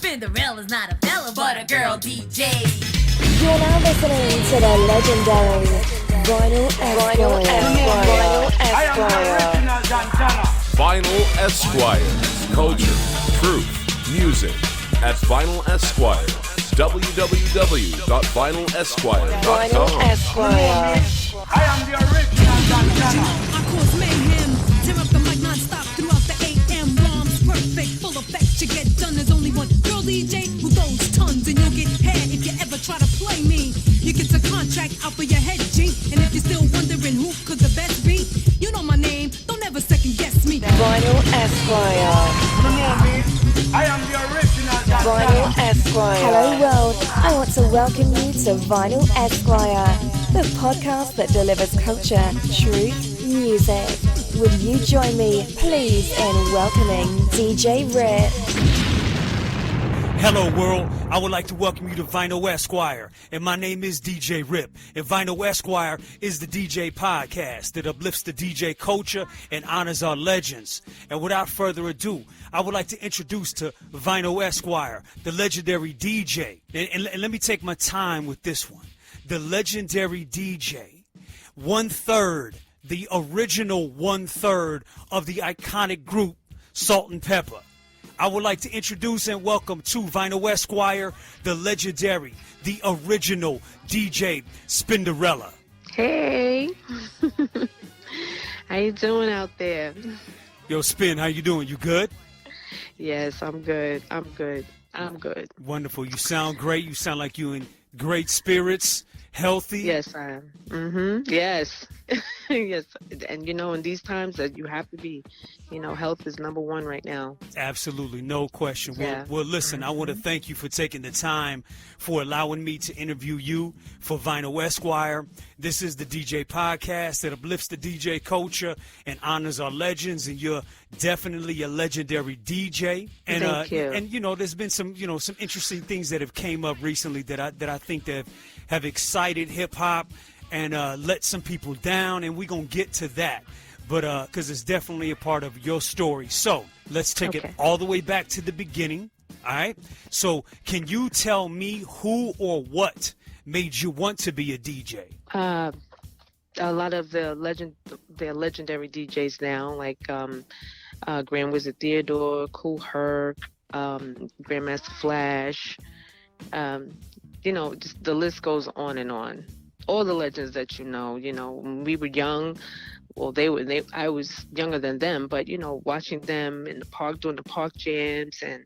Spinderella's not a fella, but a girl DJ. You're now listening to the legendary Vinyl Esquire. Vinyl Esquire. Culture, truth, music at Vinyl Esquire. www.vinylesquire.com. Vinyl Esquire. I am the original Dantana. I cause mayhem, tear up the mic non-stop throughout the AM. Bombs perfect, full effect, you get done. There's only one girl DJ who throws tons, and you'll get hair if you ever try to play me. You get the contract out for your head, Djing. And if you're still wondering who could the best be, you know my name, don't ever second guess me. Vinyl Esquire. You know me? I am the original Vinyl Dantana. Esquire. Hello world, I want to welcome you to Vinyl Esquire, the podcast that delivers culture, truth, music. Will you join me, please, in welcoming DJ Rip? Hello world, I would like to welcome you to Vinyl Esquire, and my name is DJ Rip, and Vinyl Esquire is the DJ podcast that uplifts the DJ culture and honors our legends. And without further ado, I would like to introduce to Vinyl Esquire, the legendary DJ, and let me take my time with this one. The legendary DJ, the original one-third of the iconic group Salt and Pepa. I would like to introduce and welcome to Vinyl Esquire, the legendary, the original DJ Spinderella. Hey, how you doing out there? Yo, Spin, how you doing? You good? Yes, I'm good. I'm good. Wonderful. You sound great. You sound like you in great spirits, healthy. Yes, I am. Yes. Yes. And in these times that you have to be, health is number one right now. Absolutely. No question. Yeah. Well, listen, I want to thank you for taking the time for allowing me to interview you for Vinyl Esquire. This is the DJ podcast that uplifts the DJ culture and honors our legends, and you're definitely a legendary DJ. And Thank you. And there's been some some interesting things that have came up recently that I think that have excited hip hop and let some people down, and we're gonna get to that. But because it's definitely a part of your story. So let's take it all the way back to the beginning. All right. So can you tell me who or what made you want to be a DJ? A lot of the legendary DJs now, like Grand Wizard Theodore, Kool Herc, Grandmaster Flash. Just the list goes on and on. All the legends that when we were young, well, I was younger than them, but watching them in the park doing the park jams, and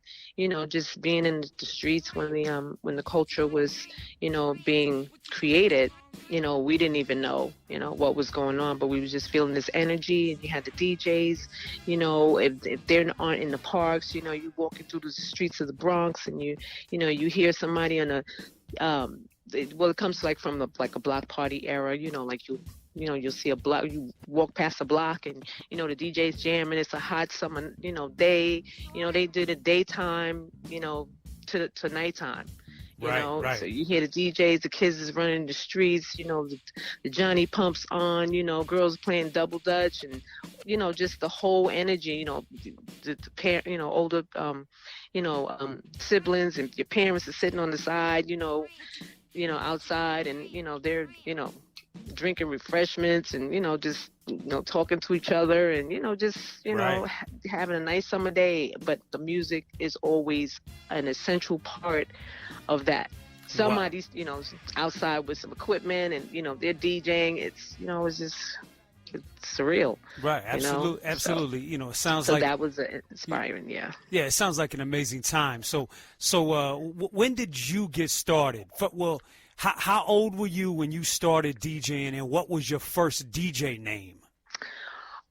just being in the streets when the culture was being created. We didn't even know what was going on, but we was just feeling this energy. And you had the DJs, if they aren't in the parks, you walking through the streets of the Bronx, and you hear somebody on it comes like from a block party era, you'll see a block, you walk past a block, and the DJ's jamming. It's a hot summer day, they did it daytime to nighttime. Right. So you hear the DJs, the kids is running the streets, the Johnny pumps on, girls playing double dutch, and just the whole energy, the parent, older siblings, and your parents are sitting on the side, outside, and they're drinking refreshments, and just talking to each other, and Right. having a nice summer day. But the music is always an essential part of that. Somebody's outside with some equipment, and they're DJing. It's it's surreal. Right. Absolutely. So, Absolutely. It sounds so like that was inspiring. Yeah. Yeah, it sounds like an amazing time. So when did you get started? How old were you when you started DJing, and what was your first DJ name?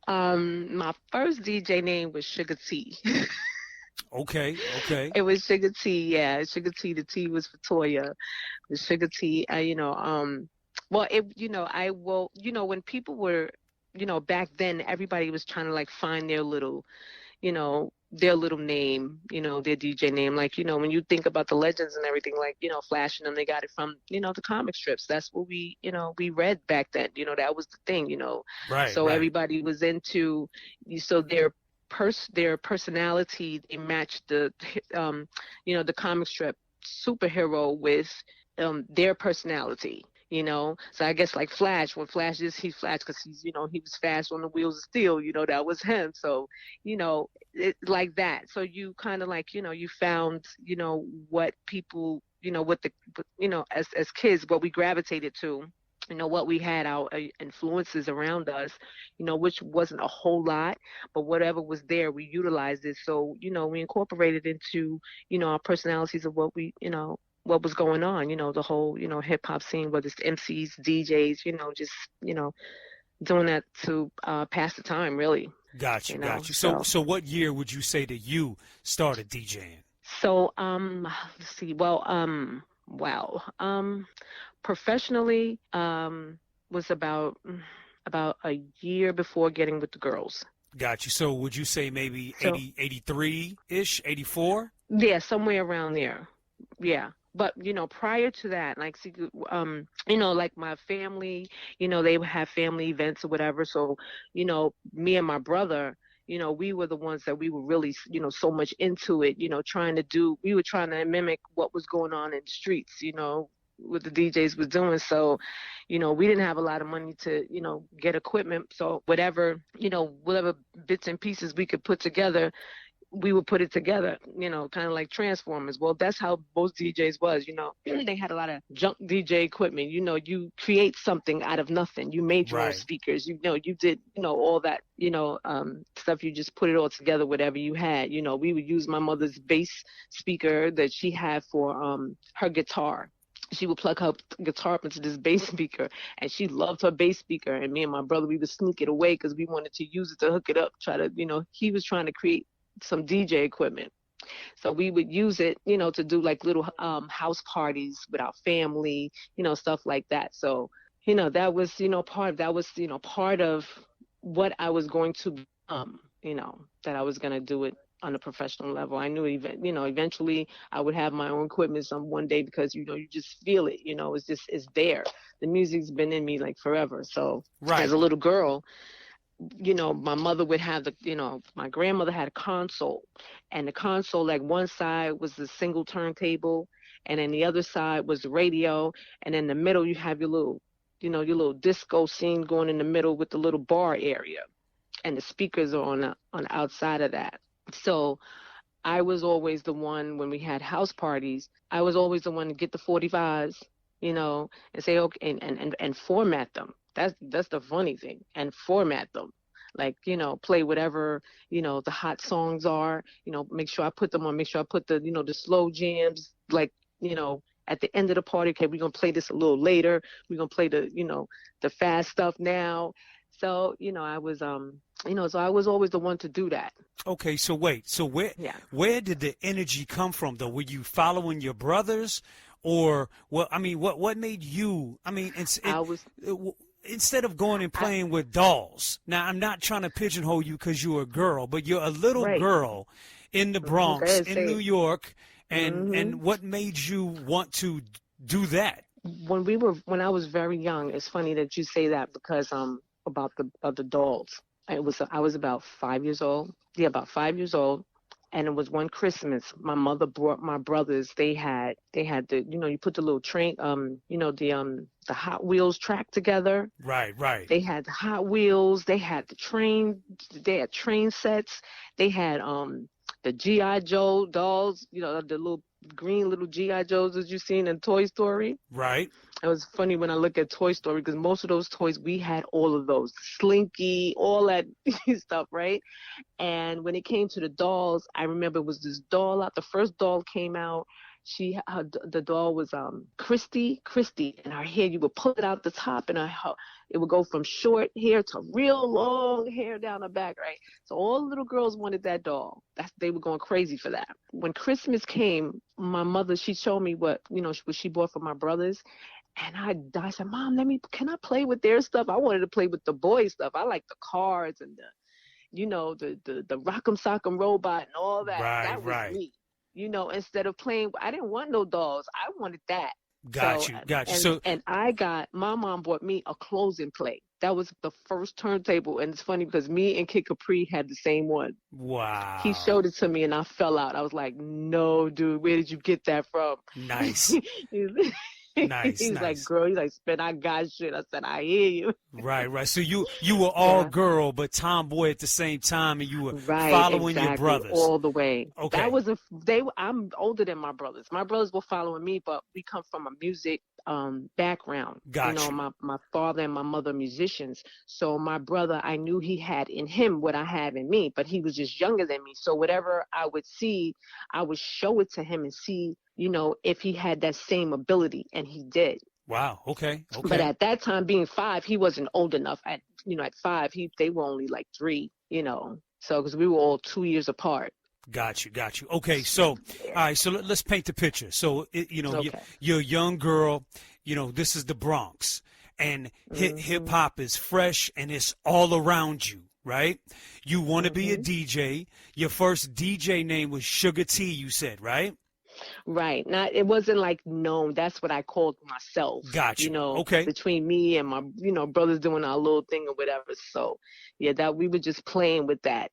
My first DJ name was Sugar T. Okay. It was Sugar T. Yeah, Sugar T. The T was for Toya. It was Sugar T. When people were, back then, everybody was trying to find their little, their little name, their DJ name. When you think about the legends and everything, Flash and them, they got it from, the comic strips. That's what we read back then. That was the thing, Right. So right. everybody was into, so their their personality, they matched the the comic strip superhero with their personality. So I guess like Flash, when Flash he's Flash because he was fast on the wheels of steel. That was him. So it like that. So you kind of like you found what people what the as kids what we gravitated to. What we had, our influences around us, which wasn't a whole lot, but whatever was there, we utilized it. So, we incorporated into, our personalities of what what was going on, the whole, hip hop scene, whether it's MCs, DJs, just, doing that to pass the time, really. Got you. So what year would you say that you started DJing? So, let's see. Well, wow. Professionally, was about a year before getting with the girls. Got you. So would you say maybe 83-ish, 84? Yeah, somewhere around there. Yeah. But, prior to that, like, see, like my family, they would have family events or whatever. So, me and my brother, we were the ones that we were really, so much into it, we were trying to mimic what was going on in the streets, what the DJs was doing. So, we didn't have a lot of money to, get equipment. So whatever bits and pieces we could put together, we would put it together, kind of like Transformers. Well, that's how most DJs was, they had a lot of junk DJ equipment. You create something out of nothing. You made your own speakers, you did, all that, stuff. You just put it all together, whatever you had. We would use my mother's bass speaker that she had for her guitar. She would plug her guitar up into this bass speaker, and she loved her bass speaker. And me and my brother, we would sneak it away because we wanted to use it to hook it up, he was trying to create some DJ equipment. So we would use it, to do like little house parties with our family, stuff like that. So, that was, part of what I was going to, that I was going to do it on a professional level. I knew, eventually I would have my own equipment one day because, you just feel it, it's there. The music's been in me like forever. So as a little girl, my mother would have my grandmother had a console, and the console, like one side was the single turntable, and then the other side was the radio, and in the middle you have your little disco scene going in the middle with the little bar area, and the speakers are on the outside of that. So I was always the one, when we had house parties, I was always the one to get the 45s, and say, okay, and format them. That's the funny thing, and format them, like, play whatever, the hot songs are, make sure I put them on, make sure I put the, the slow jams, like, at the end of the party, okay, we're going to play this a little later. We're going to play the, the fast stuff now. So, I was, so I was always the one to do that. Okay, so wait, where did the energy come from, though? Were you following your brothers, or what made you? Instead of going and playing with dolls. Now, I'm not trying to pigeonhole you because you're a girl, but you're a little girl in the Bronx, in New York, and what made you want to do that? When I was very young, it's funny that you say that because about the dolls. I was about 5 years old. Yeah, about 5 years old. And it was one Christmas, my mother brought my brothers, they had the, you put the little train, the Hot Wheels track together. Right. They had the Hot Wheels, they had train sets, they had the G.I. Joe dolls, the little green little G.I. Joes that you seen in Toy Story. Right. It was funny when I look at Toy Story because most of those toys, we had all of those. Slinky, all that stuff, right? And when it came to the dolls, I remember it was this doll out. The first doll came out. The doll was Christy, and her hair, you would pull it out the top, and it would go from short hair to real long hair down the back, right? So all the little girls wanted that doll. They were going crazy for that. When Christmas came, my mother, she showed me what she bought for my brothers. And I said, Mom, can I play with their stuff? I wanted to play with the boys' stuff. I like the cars and the Rock'em Sock'em Robot and all that. That was me. Instead of playing, I didn't want no dolls. I wanted that. Got you. So and my mom bought me a clothes and play. That was the first turntable, and it's funny because me and Kid Capri had the same one. Wow. He showed it to me, and I fell out. I was like, "No, dude, where did you get that from?" Nice. Nice. He's nice. like, "Girl," he's like, "Spin, I got shit." I said, "I hear you." Right. So you were all Yeah. girl, but tomboy at the same time, and you were Right, following your exactly, brothers. all the way. Okay. That was I'm older than my brothers. My brothers were following me, but we come from a music background. Got You you. know, my father and my mother musicians. So my brother, I knew he had in him what I have in me, but he was just younger than me. So whatever I would see, I would show it to him and see, you know, if he had that same ability, and he did. Wow. Okay. But at that time, being 5, he wasn't old enough. At 5, they were only like 3. You know, so because we were all 2 years apart. Got you. Okay, so all right, so let's paint the picture. So Okay. you're a young girl. You know, this is the Bronx, and hip hop is fresh and it's all around you, right? You want to be a DJ. Your first DJ name was Sugar T, you said, right? Right. Not, it wasn't like known. That's what I called myself. Got you. You know, Okay. between me and my, brothers doing our little thing or whatever. So yeah, that we were just playing with that,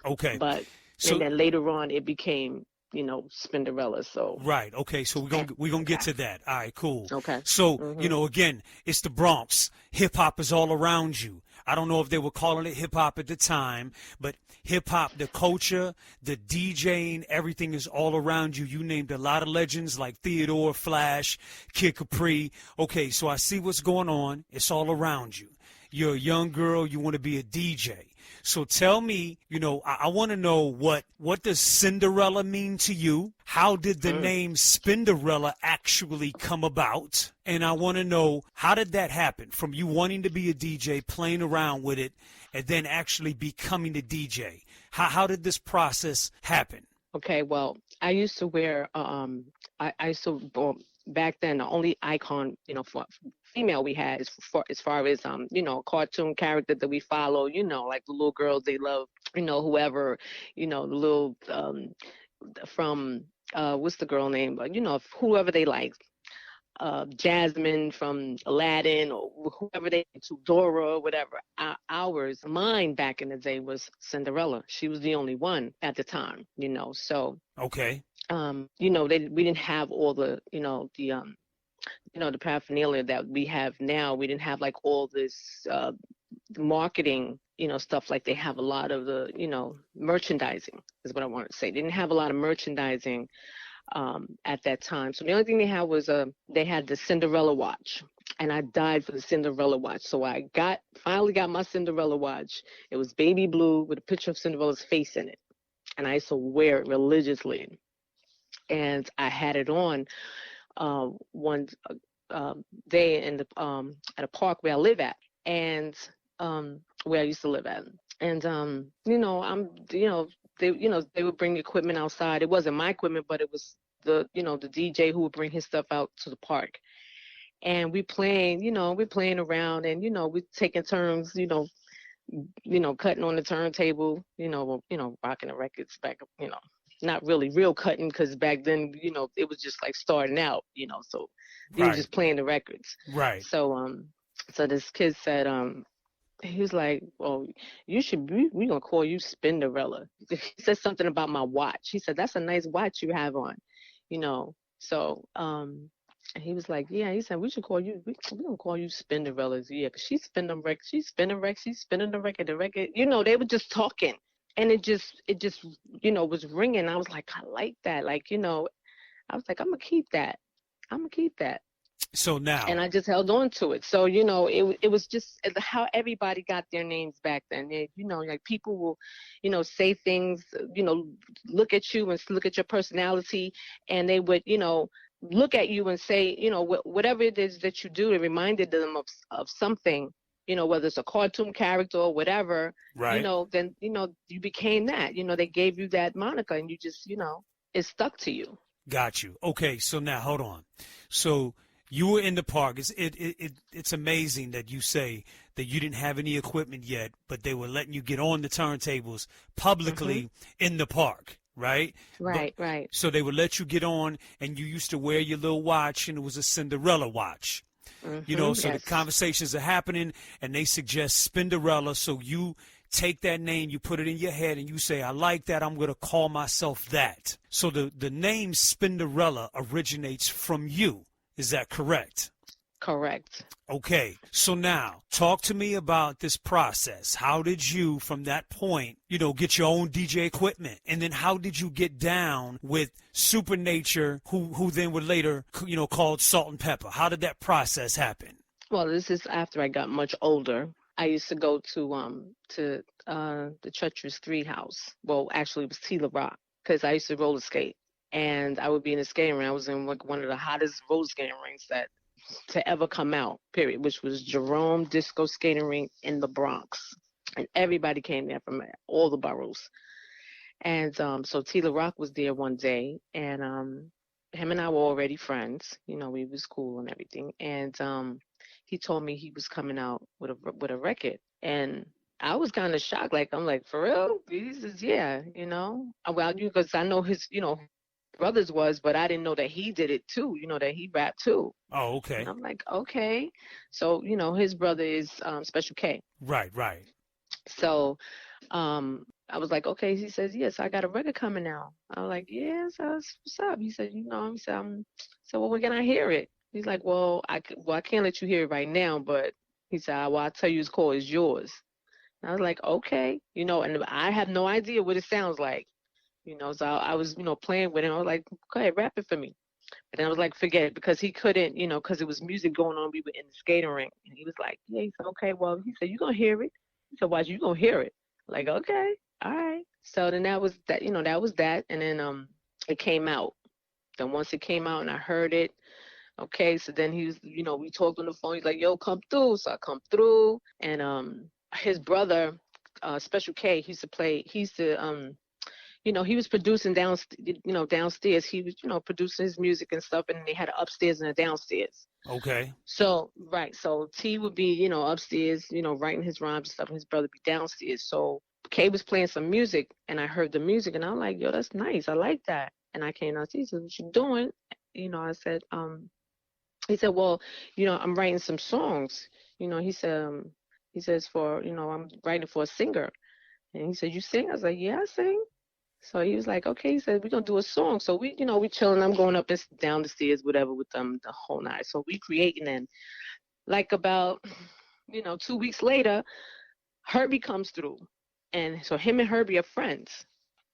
Okay. But So and then later on it became, Spinderella. So right. Okay. So we're gonna get to that. All right. Cool. Okay. So again, it's the Bronx. Hip hop is all around you. I don't know if they were calling it hip hop at the time, but hip hop, the culture, the DJing, everything is all around you. You named a lot of legends like Theodore, Flash, Kid Capri. Okay. So I see what's going on. It's all around you. You're a young girl. You want to be a DJ. So tell me, I want to know what does Cinderella mean to you? How did the name Spinderella actually come about? And I want to know, how did that happen from you wanting to be a DJ, playing around with it, and then actually becoming a DJ? How did this process happen? okay, well, I used to wear back then the only icon, for female we had as far as cartoon character that we follow, like the little girls they love, whoever, the little from what's the girl name, but whoever they like, Jasmine from Aladdin or whoever they to Dora or whatever. Mine back in the day was Cinderella. She was the only one at the time, so Okay. we didn't have all the the paraphernalia that we have now. We didn't have like all this marketing stuff like they have. A lot of the merchandising is what I wanted to say. They didn't have a lot of merchandising at that time. So the only thing they had was they had the Cinderella watch, and I died for the Cinderella watch. So I finally got my Cinderella watch. It was baby blue with a picture of Cinderella's face in it, and I used to wear it religiously. And I had it on one day in the at a park where I live at, and where I used to live at. And they would bring equipment outside. It wasn't my equipment, but it was the the DJ who would bring his stuff out to the park. And we're playing around, and we taking turns, cutting on the turntable, rocking the records back, not really real cutting, because back then, it was just like starting out, so we were just playing the records. Right. So so this kid said, he was like, well, we're gonna call you Spinderella. He said something about my watch. He said, that's a nice watch you have on, so he was like, yeah, he said, we're gonna call you Spinderella. Yeah, because she's spinning the record, she's spinning the record, they were just talking. And it just was ringing. I was like, I like that. Like, I was like, I'm gonna keep that. So now. And I just held on to it. So, it was just how everybody got their names back then. Like people will, say things, look at you and look at your personality, and they would, look at you and say, whatever it is that you do, it reminded them of something. Whether it's a cartoon character or whatever, right. Then, you became that, they gave you that moniker, and you just, it stuck to you. Got you. Okay. So now hold on. So you were in the park. It's amazing that you say that you didn't have any equipment yet, but they were letting you get on the turntables publicly in the park. Right? Right. So they would let you get on, and you used to wear your little watch, and it was a Cinderella watch. You know, so yes. the conversations are happening, and they suggest Spinderella. So you take that name, you put it in your head, and you say, I like that. I'm going to call myself that. So the name Spinderella originates from you. Is that correct? Correct. Okay, so now talk to me about this process. How did you, from that point, you know, get your own DJ equipment? And then how did you get down with Supernature, who then would later, you know, called Salt and Pepper? How did that process happen? Well, this is after I got much older. I used to go to the Treacherous 3 house. Well, actually, it was Tila Rock, because I used to roller skate. And I would be in a skating ring. I was in like one of the hottest roller skating rings that to ever come out, period, which was Jerome Disco Skating Rink in the Bronx. And everybody came there from all the boroughs. And so Tila Rock was there one day, and him and I were already friends. You know, we was cool and everything. And he told me he was coming out with a record. And I was kind of shocked. Like, I'm like, for real? He says, yeah, you know. Well, because I know his, you know, brothers was, but I didn't know that he did it too, you know, that he rapped too. Oh, okay. And I'm like, okay. So, you know, his brother is Special K. Right. So I was like, okay. He says, yes, I got a record coming out. I was like, yes, what's up? He said, you know, he said, so well, when can I hear it? He's like, well, I can't let you hear it right now, but he said, well, I'll tell you it's called, it's yours. And I was like, okay, you know, and I have no idea what it sounds like. You know, so I was, you know, playing with him. I was like, go ahead, rap it for me. But then I was like, forget it, because he couldn't, you know, because it was music going on. We were in the skating rink. And he was like, yeah, he said, okay, well, he said, you're going to hear it. He said, watch, you're going to hear it. Like, okay, all right. So then that was that, you know, that was that. And then it came out. Then once it came out and I heard it, okay, so then he was, you know, we talked on the phone. He's like, yo, come through. So I come through. And his brother, Special K, he used to you know, he was producing downstairs. He was, you know, producing his music and stuff, and they had an upstairs and a downstairs. Okay. So, right. So T would be, you know, upstairs, you know, writing his rhymes and stuff, and his brother be downstairs. So K was playing some music, and I heard the music, and I'm like, yo, that's nice. I like that. And I came downstairs. He said, what you doing? You know, I said, he said, well, you know, I'm writing some songs. You know, he says for, you know, I'm writing for a singer. And he said, you sing? I was like, yeah, I sing. So he was like, okay, he said, we're going to do a song. So we, you know, we chilling. I'm going up and down the stairs, whatever, with them the whole night. So we creating, and like about, you know, 2 weeks later, Herbie comes through. And so him and Herbie are friends.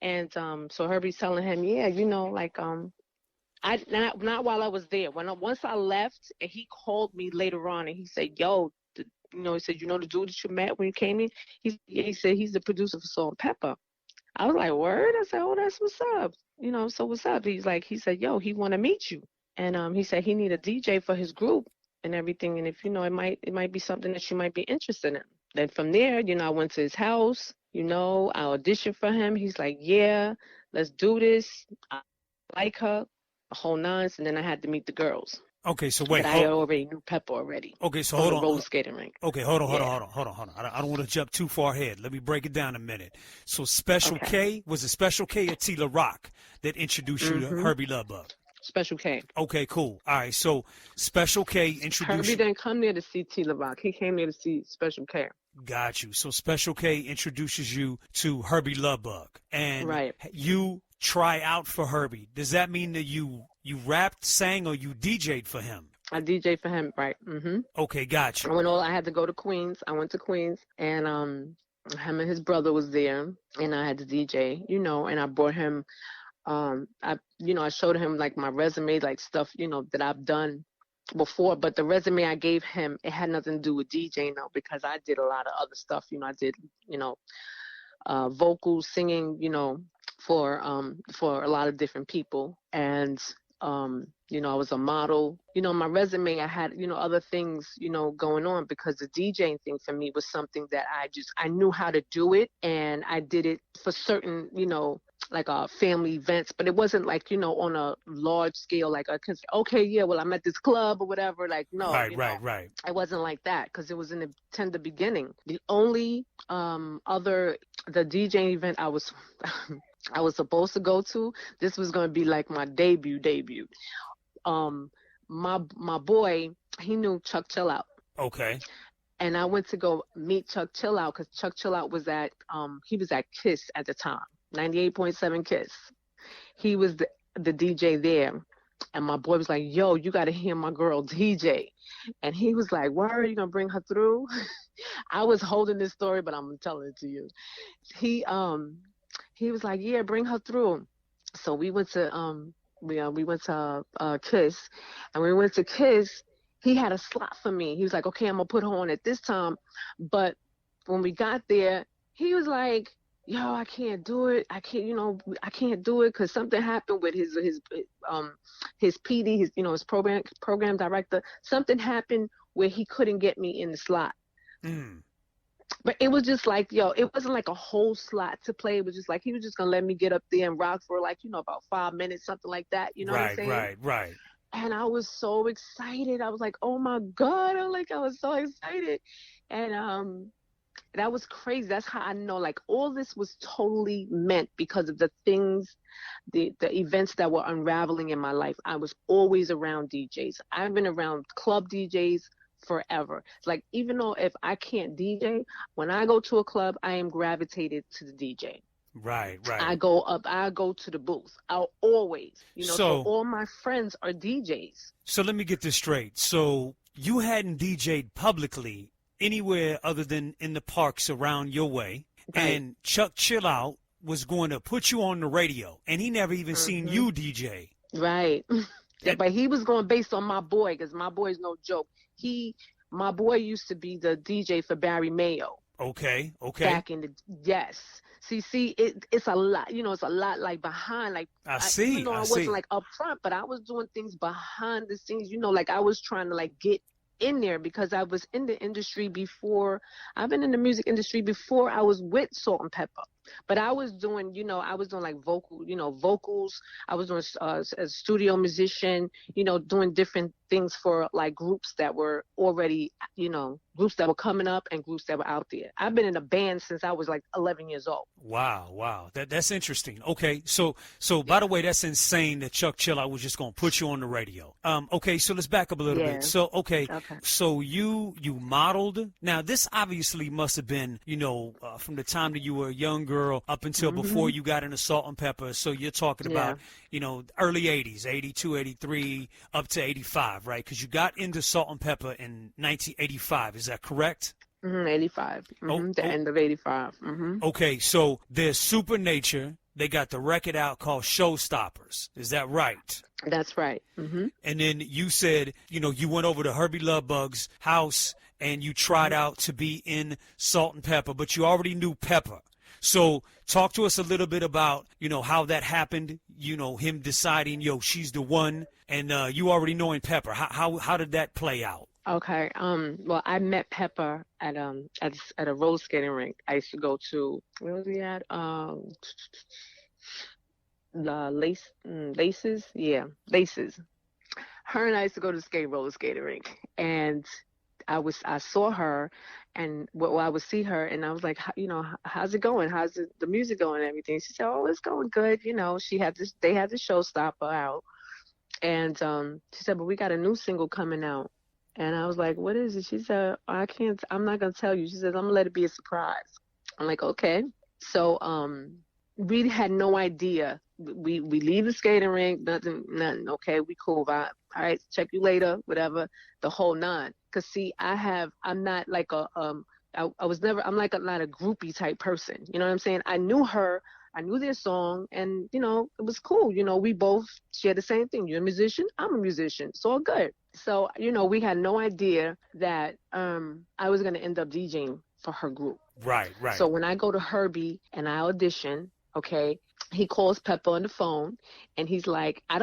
And so Herbie's telling him, yeah, you know, like, not while I was there. Once I left, and he called me later on, and he said, yo, you know, he said, you know the dude that you met when you came in? He said, he's the producer for Salt and Pepper. I was like, word? I said, oh, that's what's up. You know, so what's up? He said, yo, he want to meet you. And he said he need a DJ for his group and everything. And if, you know, it might be something that you might be interested in. Then from there, you know, I went to his house, you know, I auditioned for him. He's like, yeah, let's do this. I like her, a whole nine. And then I had to meet the girls. Okay, so wait. But I already knew Pepa already. Okay, so hold on. Roller skating rink. Okay, hold on. I don't want to jump too far ahead. Let me break it down a minute. So Special K, was it Special K or Tila Rock that introduced you to Herbie Luvbug? Special K. Okay, cool. All right, so Special K introduced Herbie didn't come there to see Tila Rock. He came there to see Special K. Got you. So Special K introduces you to Herbie Luvbug. And you try out for Herbie. Does that mean that you rapped, sang, or you DJ'd for him? I DJ'd for him, right. Okay, got you. I had to go to Queens. I went to Queens, and him and his brother was there, and I had to DJ, you know, and I brought him, I showed him, like, my resume, like, stuff, you know, that I've done before, but the resume I gave him, it had nothing to do with DJing, though, because I did a lot of other stuff, you know, I did, you know, vocals, singing, you know, for a lot of different people, and you know, I was a model. You know, my resume, I had, you know, other things, you know, going on, because the DJing thing for me was something that I knew how to do it, and I did it for certain, you know, like family events, but it wasn't like, you know, on a large scale, like okay, yeah, well, I'm at this club or whatever, like, no. Right. It wasn't like that, because it was in the tender beginning. The only the DJing event I was I was supposed to go to, this was going to be like my debut. my boy, he knew Chuck Chillout. Okay. And I went to go meet Chuck Chillout because Chuck Chillout was at he was at Kiss at the time, 98.7 Kiss. He was the DJ there. And my boy was like, yo, you got to hear my girl DJ. And he was like, where are you going to bring her through? I was holding this story, but I'm telling it to you. He was like, yeah, bring her through. So we went to we went to Kiss, and when we went to Kiss, he had a slot for me. He was like, okay, I'm gonna put her on at this time. But when we got there, he was like, yo, I can't do it. I can't do it because something happened with his PD, his program director. Something happened where he couldn't get me in the slot. But it was just like, yo, it wasn't like a whole slot to play. It was just like he was just gonna let me get up there and rock for like, about 5 minutes, something like that. You know what I'm saying? Right. And I was so excited. I was like, oh my God. I was so excited. And that was crazy. That's how I know, like, all this was totally meant because of the things, the events that were unraveling in my life. I was always around DJs. I've been around club DJs forever. It's like, even though if I can't DJ, when I go to a club, I am gravitated to the DJ. Right. I go to the booth. I'll always, so all my friends are DJs. So let me get this straight. So you hadn't DJ'd publicly anywhere other than in the parks around your way. Right. And Chuck Chillout was going to put you on the radio, and he never even seen you DJ. Right. But he was going based on my boy, because my boy's no joke. My boy used to be the DJ for Barry Mayo. Okay. Back in the, yes. See, it's a lot, it's a lot like behind, like, I wasn't like up front, but I was doing things behind the scenes, like I was trying to like get in there because I was in the industry before. I've been in the music industry before I was with Salt and Pepper. But I was doing, like vocals. I was doing as a studio musician, doing different things for like groups that were already, groups that were coming up and groups that were out there. I've been in a band since I was like 11 years old. Wow. That's interesting. Okay. So by the way, that's insane that Chuck Chillout was just going to put you on the radio. Okay. So let's back up a little bit. So, okay. So you modeled. Now this obviously must have been, from the time that you were a young girl up until before you got into Salt and Pepper. So you're talking about, early 80s, 82, 83, up to 85, right? Because you got into Salt and Pepper in 1985. Is that correct? 85. The end of 85. Okay, so there's Supernature. They got the record out called Showstoppers. Is that right? That's right. And then you said, you went over to Herbie Lovebug's house and you tried out to be in Salt and Pepper, but you already knew Pepper. So talk to us a little bit about, how that happened, him deciding, she's the one, and you already knowing Pepper. How did that play out? Okay. Well, I met Pepper at a roller skating rink. I used to go to, where was he at? The Laces. Yeah, Laces. Her and I used to go to the roller skating rink, and I saw her, and I would see her, and I was like, how's it going? How's the music going and everything? She said, oh, it's going good. They had the Showstopper out, and she said, but we got a new single coming out. And I was like, what is it? She said, I'm not going to tell you. She said, I'm going to let it be a surprise. I'm like, okay. So we had no idea. We leave the skating rink, nothing. Okay, we cool. All right, check you later, whatever, the whole nine. Because, see, I'm not like I'm not a groupie type person. You know what I'm saying? I knew her. I knew their song, and, it was cool. We both share the same thing. You're a musician. I'm a musician. It's all good. So, we had no idea that I was going to end up DJing for her group. Right. So when I go to Herbie and I audition, okay, he calls Peppa on the phone, and he's like, she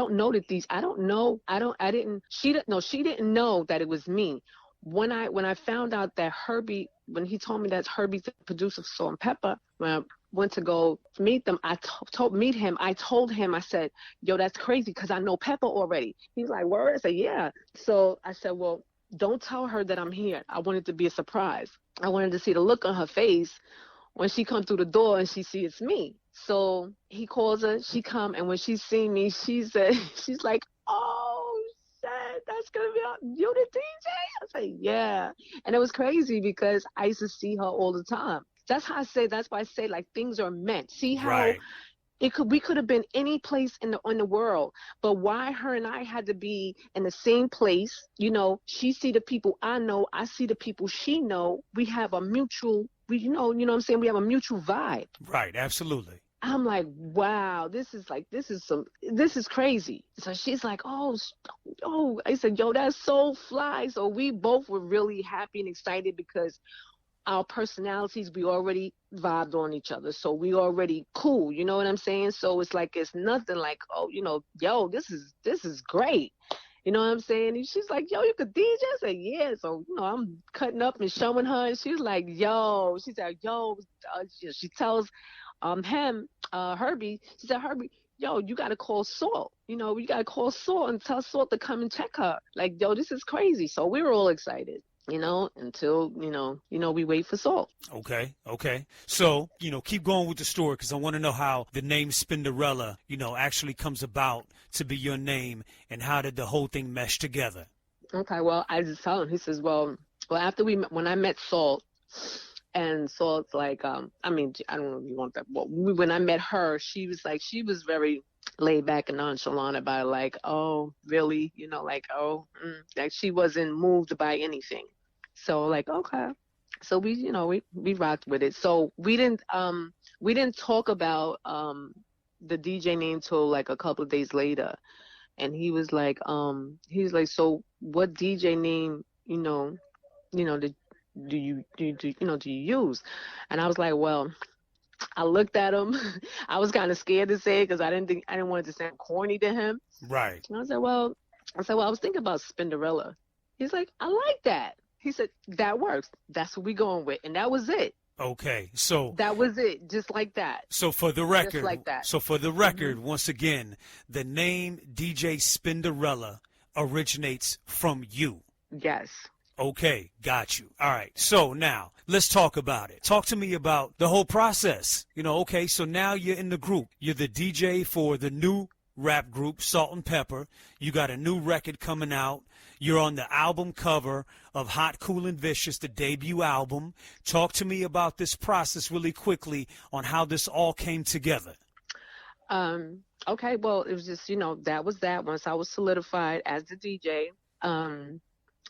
didn't know that it was me. When I found out that Herbie, when he told me that Herbie's the producer of Salt and Pepper, when I went to go meet them, I told him, I said, yo, that's crazy because I know Peppa already. He's like, word? I said, yeah. So I said, well, don't tell her that I'm here. I want it to be a surprise. I wanted to see the look on her face when she come through the door and she sees it's me. So he calls her, she come, and when she seen me, she's like, oh, shit. That's gonna be you the DJ? I was like, yeah. And it was crazy because I used to see her all the time. That's why I say like things are meant. See how Right. we could have been any place in the world, but why her and I had to be in the same place? You know, she see the people I know, I see the people she know. We have a mutual, you know what I'm saying? We have a mutual vibe. Right. Absolutely. I'm like, wow, this is crazy. So she's like, oh, I said, yo, that's so fly. So we both were really happy and excited because our personalities, we already vibed on each other. So we already cool, you know what I'm saying? So it's like, it's nothing like, oh, you know, yo, this is great. You know what I'm saying? And she's like, yo, you could DJ? I said, yeah. So, you know, I'm cutting up and showing her. And she's like, yo, she said, yo, she tells Herbie, she said, Herbie, yo, you got to call Salt. You know, you got to call Salt and tell Salt to come and check her. Like, yo, this is crazy. So we were all excited, you know, until, you know, we wait for Salt. Okay. So, you know, keep going with the story because I want to know how the name Spinderella, you know, actually comes about to be your name and how did the whole thing mesh together? Okay, well, I just tell him, he says, well, after when I met Salt, and Salt's like, I mean, I don't know if you want that. Well, when I met her, she was very laid back and nonchalant about it, like, oh, really? You know, like, oh, like she wasn't moved by anything. So like, okay. So we rocked with it. So we didn't talk about the DJ name till like a couple of days later. And he was like, so what DJ name, do you use? And I was like, well, I looked at him. I was kind of scared to say it because I didn't want it to sound corny to him. Right. And I said, well, I was thinking about Spinderella. He's like, I like that. He said, that works. That's what we going with. And that was it. Okay. So that was it. Just like that. So for the record, just like that. So for the record, once again, the name DJ Spinderella originates from you. Yes. Okay, got you. All right, so now let's talk about it. Talk to me about the whole process. You know, okay, so now you're in the group. You're the DJ for the new rap group, Salt and Pepper. You got a new record coming out. You're on the album cover of Hot, Cool, and Vicious, the debut album. Talk to me about this process really quickly on how this all came together. Okay, well, it was just, that was that. Once I was solidified as the DJ,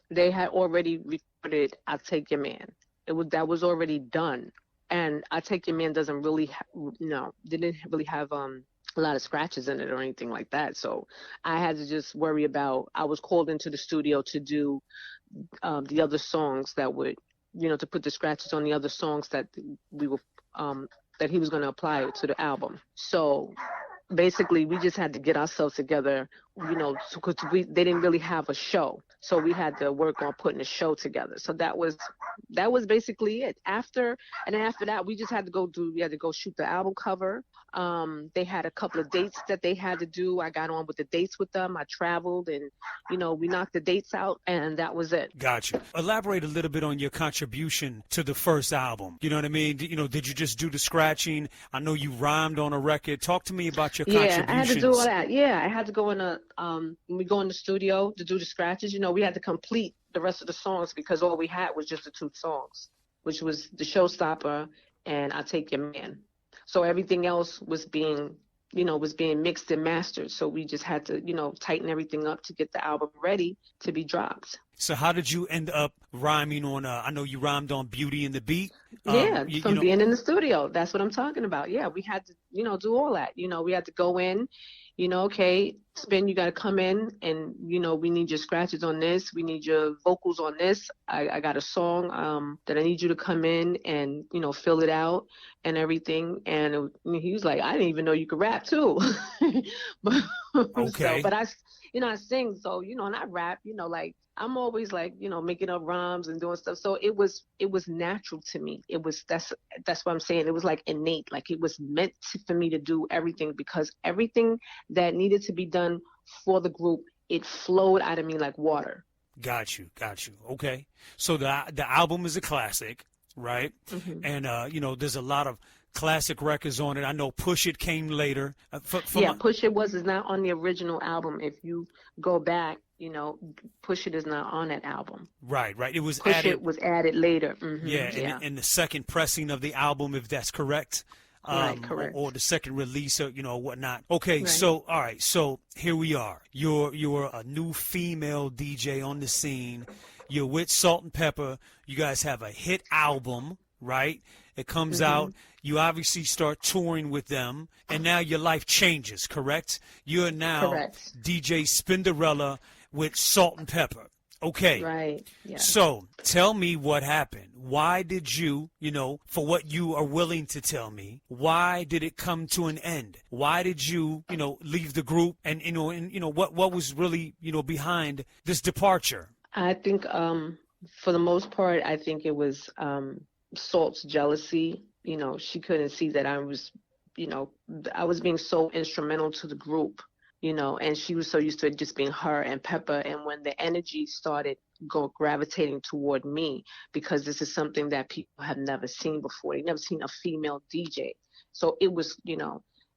they had already recorded "I Take Your Man." That was already done, and "I Take Your Man" doesn't really, didn't really have a lot of scratches in it or anything like that. So I had to just worry about. I was called into the studio to do the other songs that would, to put the scratches on the other songs that we were that he was going to apply to the album. So basically, we just had to get ourselves together, because they didn't really have a show. So we had to work on putting a show together. So that was basically it. After that, we just had to go shoot the album cover. They had a couple of dates that they had to do. I got on with the dates with them. I traveled and, we knocked the dates out and that was it. Gotcha. Elaborate a little bit on your contribution to the first album. You know what I mean? Did you just do the scratching? I know you rhymed on a record. Talk to me about your contributions. Yeah, I had to do all that. Yeah, I had to go when we go in the studio to do the scratches, we had to complete the rest of the songs because all we had was just the two songs, which was the Showstopper and I Take Your Man. So everything else was being mixed and mastered. So we just had to, tighten everything up to get the album ready to be dropped. So how did you end up rhyming on, I know you rhymed on Beauty and the Beat. From being in the studio. That's what I'm talking about. Yeah, we had to, do all that. We had to go in, okay, Spin, you got to come in and, we need your scratches on this. We need your vocals on this. I got a song that I need you to come in and, fill it out and everything. And he was like, I didn't even know you could rap too. Okay. But I sing. So, and I rap, like, I'm always like, making up rhymes and doing stuff. So it was natural to me. That's what I'm saying. It was like innate, like it was meant for me to do everything because everything that needed to be done for the group, it flowed out of me like water. Got you. Okay. So the album is a classic, right? Mm-hmm. And, there's a lot of classic records on it. I know Push It came later. Push It is not on the original album. If you go back, Push It is not on that album. Right. It was Push added. It was added later. In the second pressing of the album, if that's correct. Right, correct. Or the second release, or whatnot. Okay, right. So all right, so here we are. You're a new female DJ on the scene. You're with Salt and Pepa. You guys have a hit album, right? It comes out. You obviously start touring with them, and now your life changes. Correct? You're now DJ Spinderella with Salt and Pepa. Okay. Right. Yeah. So tell me what happened. Why did you, for what you are willing to tell me, why did it come to an end? Why did you, leave the group? And, what was really, behind this departure? I think, for the most part, I think it was Salt's jealousy. She couldn't see that I was being so instrumental to the group. And she was so used to it just being her and Pepa. And when the energy started gravitating toward me, because this is something that people have never seen before. They've never seen a female DJ. So it was,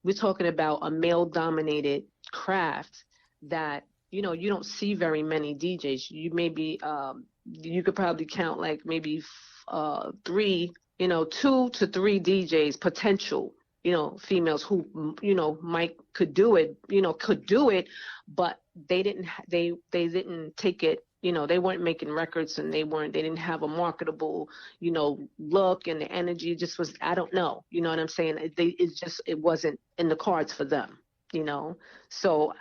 we're talking about a male-dominated craft that, you don't see very many DJs. You maybe, you could probably count like maybe 2 to 3 DJs potential, females who, could do it, but they didn't take it, they weren't making records, and they didn't have a marketable, look, and the energy just was, I don't know, you know what I'm saying? It wasn't in the cards for them, so,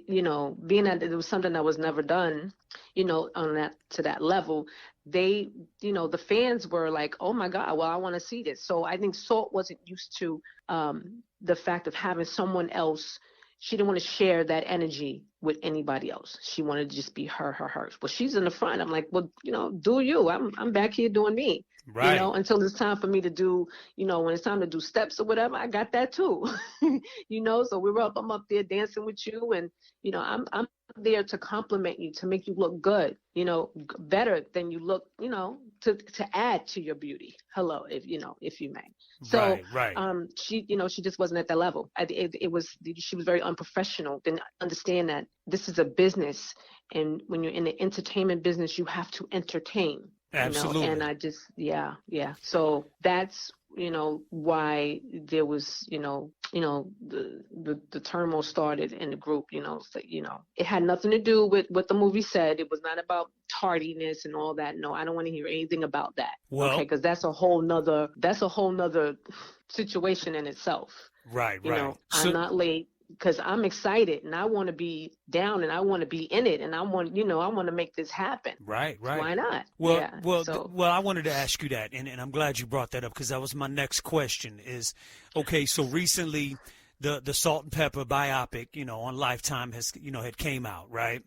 being that it was something that was never done, to that level, they, the fans were like, oh my God, well, I want to see this. So I think Salt wasn't used to the fact of having someone else. She didn't want to share that energy with anybody else. She wanted to just be her. Well, she's in the front. I'm like, well, do you? I'm back here doing me. Right. Until it's time for me to do, when it's time to do steps or whatever, I got that too. So I'm up there dancing with you, and I'm there to compliment you, to make you look good, better than you look, to add to your beauty. Hello, if you may. So right. she just wasn't at that level. She was very unprofessional. Didn't understand that this is a business, and when you're in the entertainment business, you have to entertain. Absolutely. And I just, yeah. So that's, why there was, the turmoil started in the group, so, it had nothing to do with what the movie said. It was not about tardiness and all that. No, I don't want to hear anything about that. Well, okay, because that's a whole nother situation in itself. Right. I'm not late, because I'm excited and I want to be down and I want to be in it, and I want to make this happen. Right. Why not? Well, I wanted to ask you that, and I'm glad you brought that up, because that was my next question is, okay, so recently the Salt and Pepa biopic, on Lifetime had came out, right?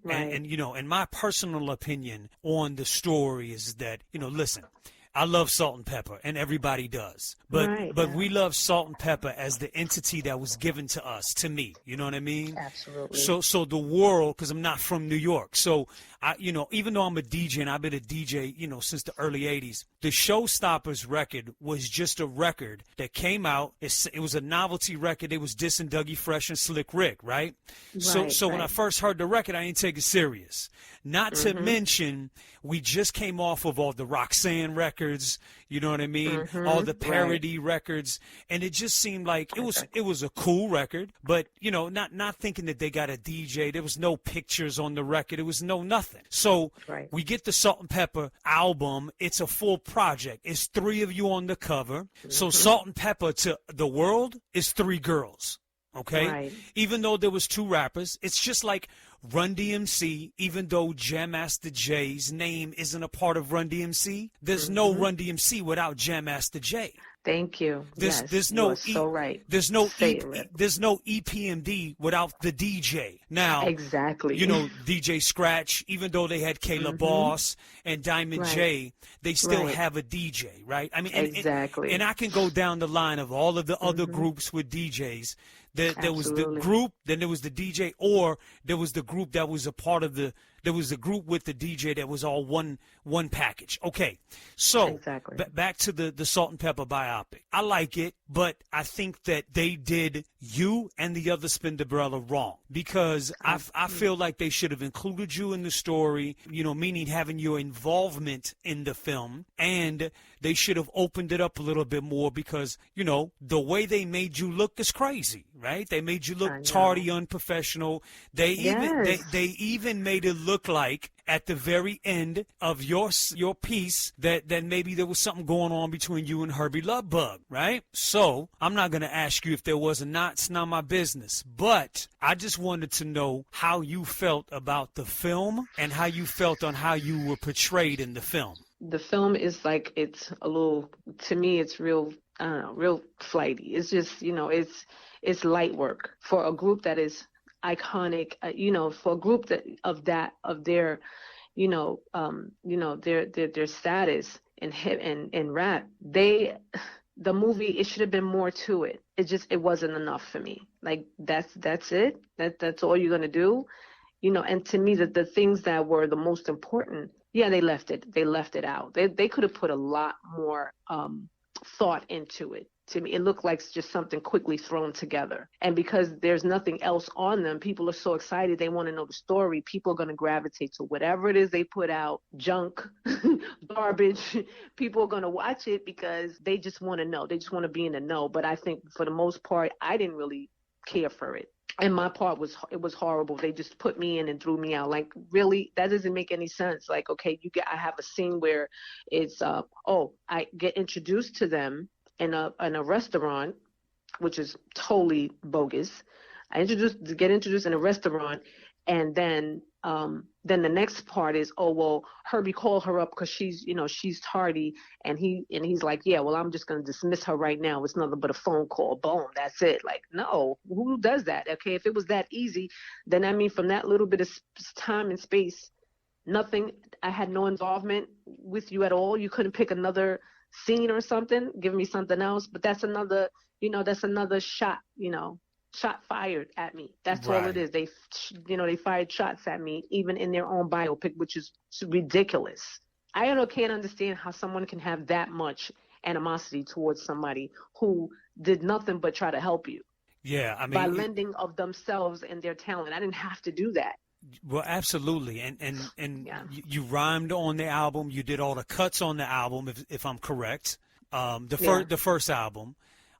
And and my personal opinion on the story is that, listen, I love Salt and Pepa, and everybody does. But we love Salt and Pepa as the entity that was given to us, to me. You know what I mean? Absolutely. So the world, because I'm not from New York. So, even though I'm a DJ, and I've been a DJ, since the early 80s, the Showstoppers record was just a record that came out. It was a novelty record. It was dissing Dougie Fresh and Slick Rick, right? So when I first heard the record, I didn't take it serious. Not to mention, we just came off of all the Roxanne records, you know what I mean? All the parody records, and it just seemed like it was a cool record, but not thinking that they got a DJ. There was no pictures on the record. It was nothing. So we get the Salt and Pepa album. It's a full project. It's 3 of you on the cover. So Salt and Pepa to the world is 3 girls. Okay? Right. Even though there was 2 rappers, it's just like Run DMC, even though Jam Master Jay's name isn't a part of Run DMC, there's no Run DMC without Jam Master Jay. Thank you. There's no so right. There's no EPMD without the DJ. Now, exactly. DJ Scratch, even though they had Kayla Boss and Diamond J, they still have a DJ, right? I mean, exactly. And I can go down the line of all of the other groups with DJs. There was the group, then there was the DJ, or there was the group that was a part of the there was a group with the DJ that was all one package. Okay, so Exactly. back to the Salt and Pepper biopic. I like it, but I think that they did you and the other Spinderella wrong, because I feel like they should have included you in the story, meaning having your involvement in the film, and they should have opened it up a little bit more, because, the way they made you look is crazy, right? They made you look tardy, unprofessional. They even made it look like at the very end of your piece that maybe there was something going on between you and Herbie Lovebug, right? So I'm not going to ask you if there was or not. It's not my business. But I just wanted to know how you felt about the film and how you felt on how you were portrayed in the film. The film is like, it's a little, to me, it's real, I don't know, real flighty. It's just, it's light work for a group that is iconic, for a group of their, their status in rap. The movie, it should have been more to it. It wasn't enough for me. Like, that's it. That's all you're gonna do, And to me, the things that were the most important, they left it out. They could have put a lot more thought into it. To me, it looked like just something quickly thrown together. And because there's nothing else on them, people are so excited. They want to know the story. People are going to gravitate to whatever it is they put out, junk, garbage. People are going to watch it because they just want to know. They just want to be in the know. But I think for the most part, I didn't really care for it. And my part was horrible. They just put me in and threw me out. Like, really, that doesn't make any sense. Like, okay, I have a scene where it's I get introduced to them in a restaurant, which is totally bogus. I get introduced in a restaurant, and then the next part is, Herbie called her up because she's tardy, and he's like, well, I'm just gonna dismiss her right now. It's nothing but a phone call. Boom, that's it. Like, no, who does that? Okay, if it was that easy, then I mean, from that little bit of time and space, nothing. I had no involvement with you at all. You couldn't pick another scene or something, give me something else. But that's another shot, shot fired at me. That's all it is. They fired shots at me, even in their own biopic, which is ridiculous. I can't understand how someone can have that much animosity towards somebody who did nothing but try to help you. Yeah, I mean, by lending of themselves and their talent. I didn't have to do that. Well, absolutely, and you rhymed on the album. You did all the cuts on the album, if I'm correct. The first album.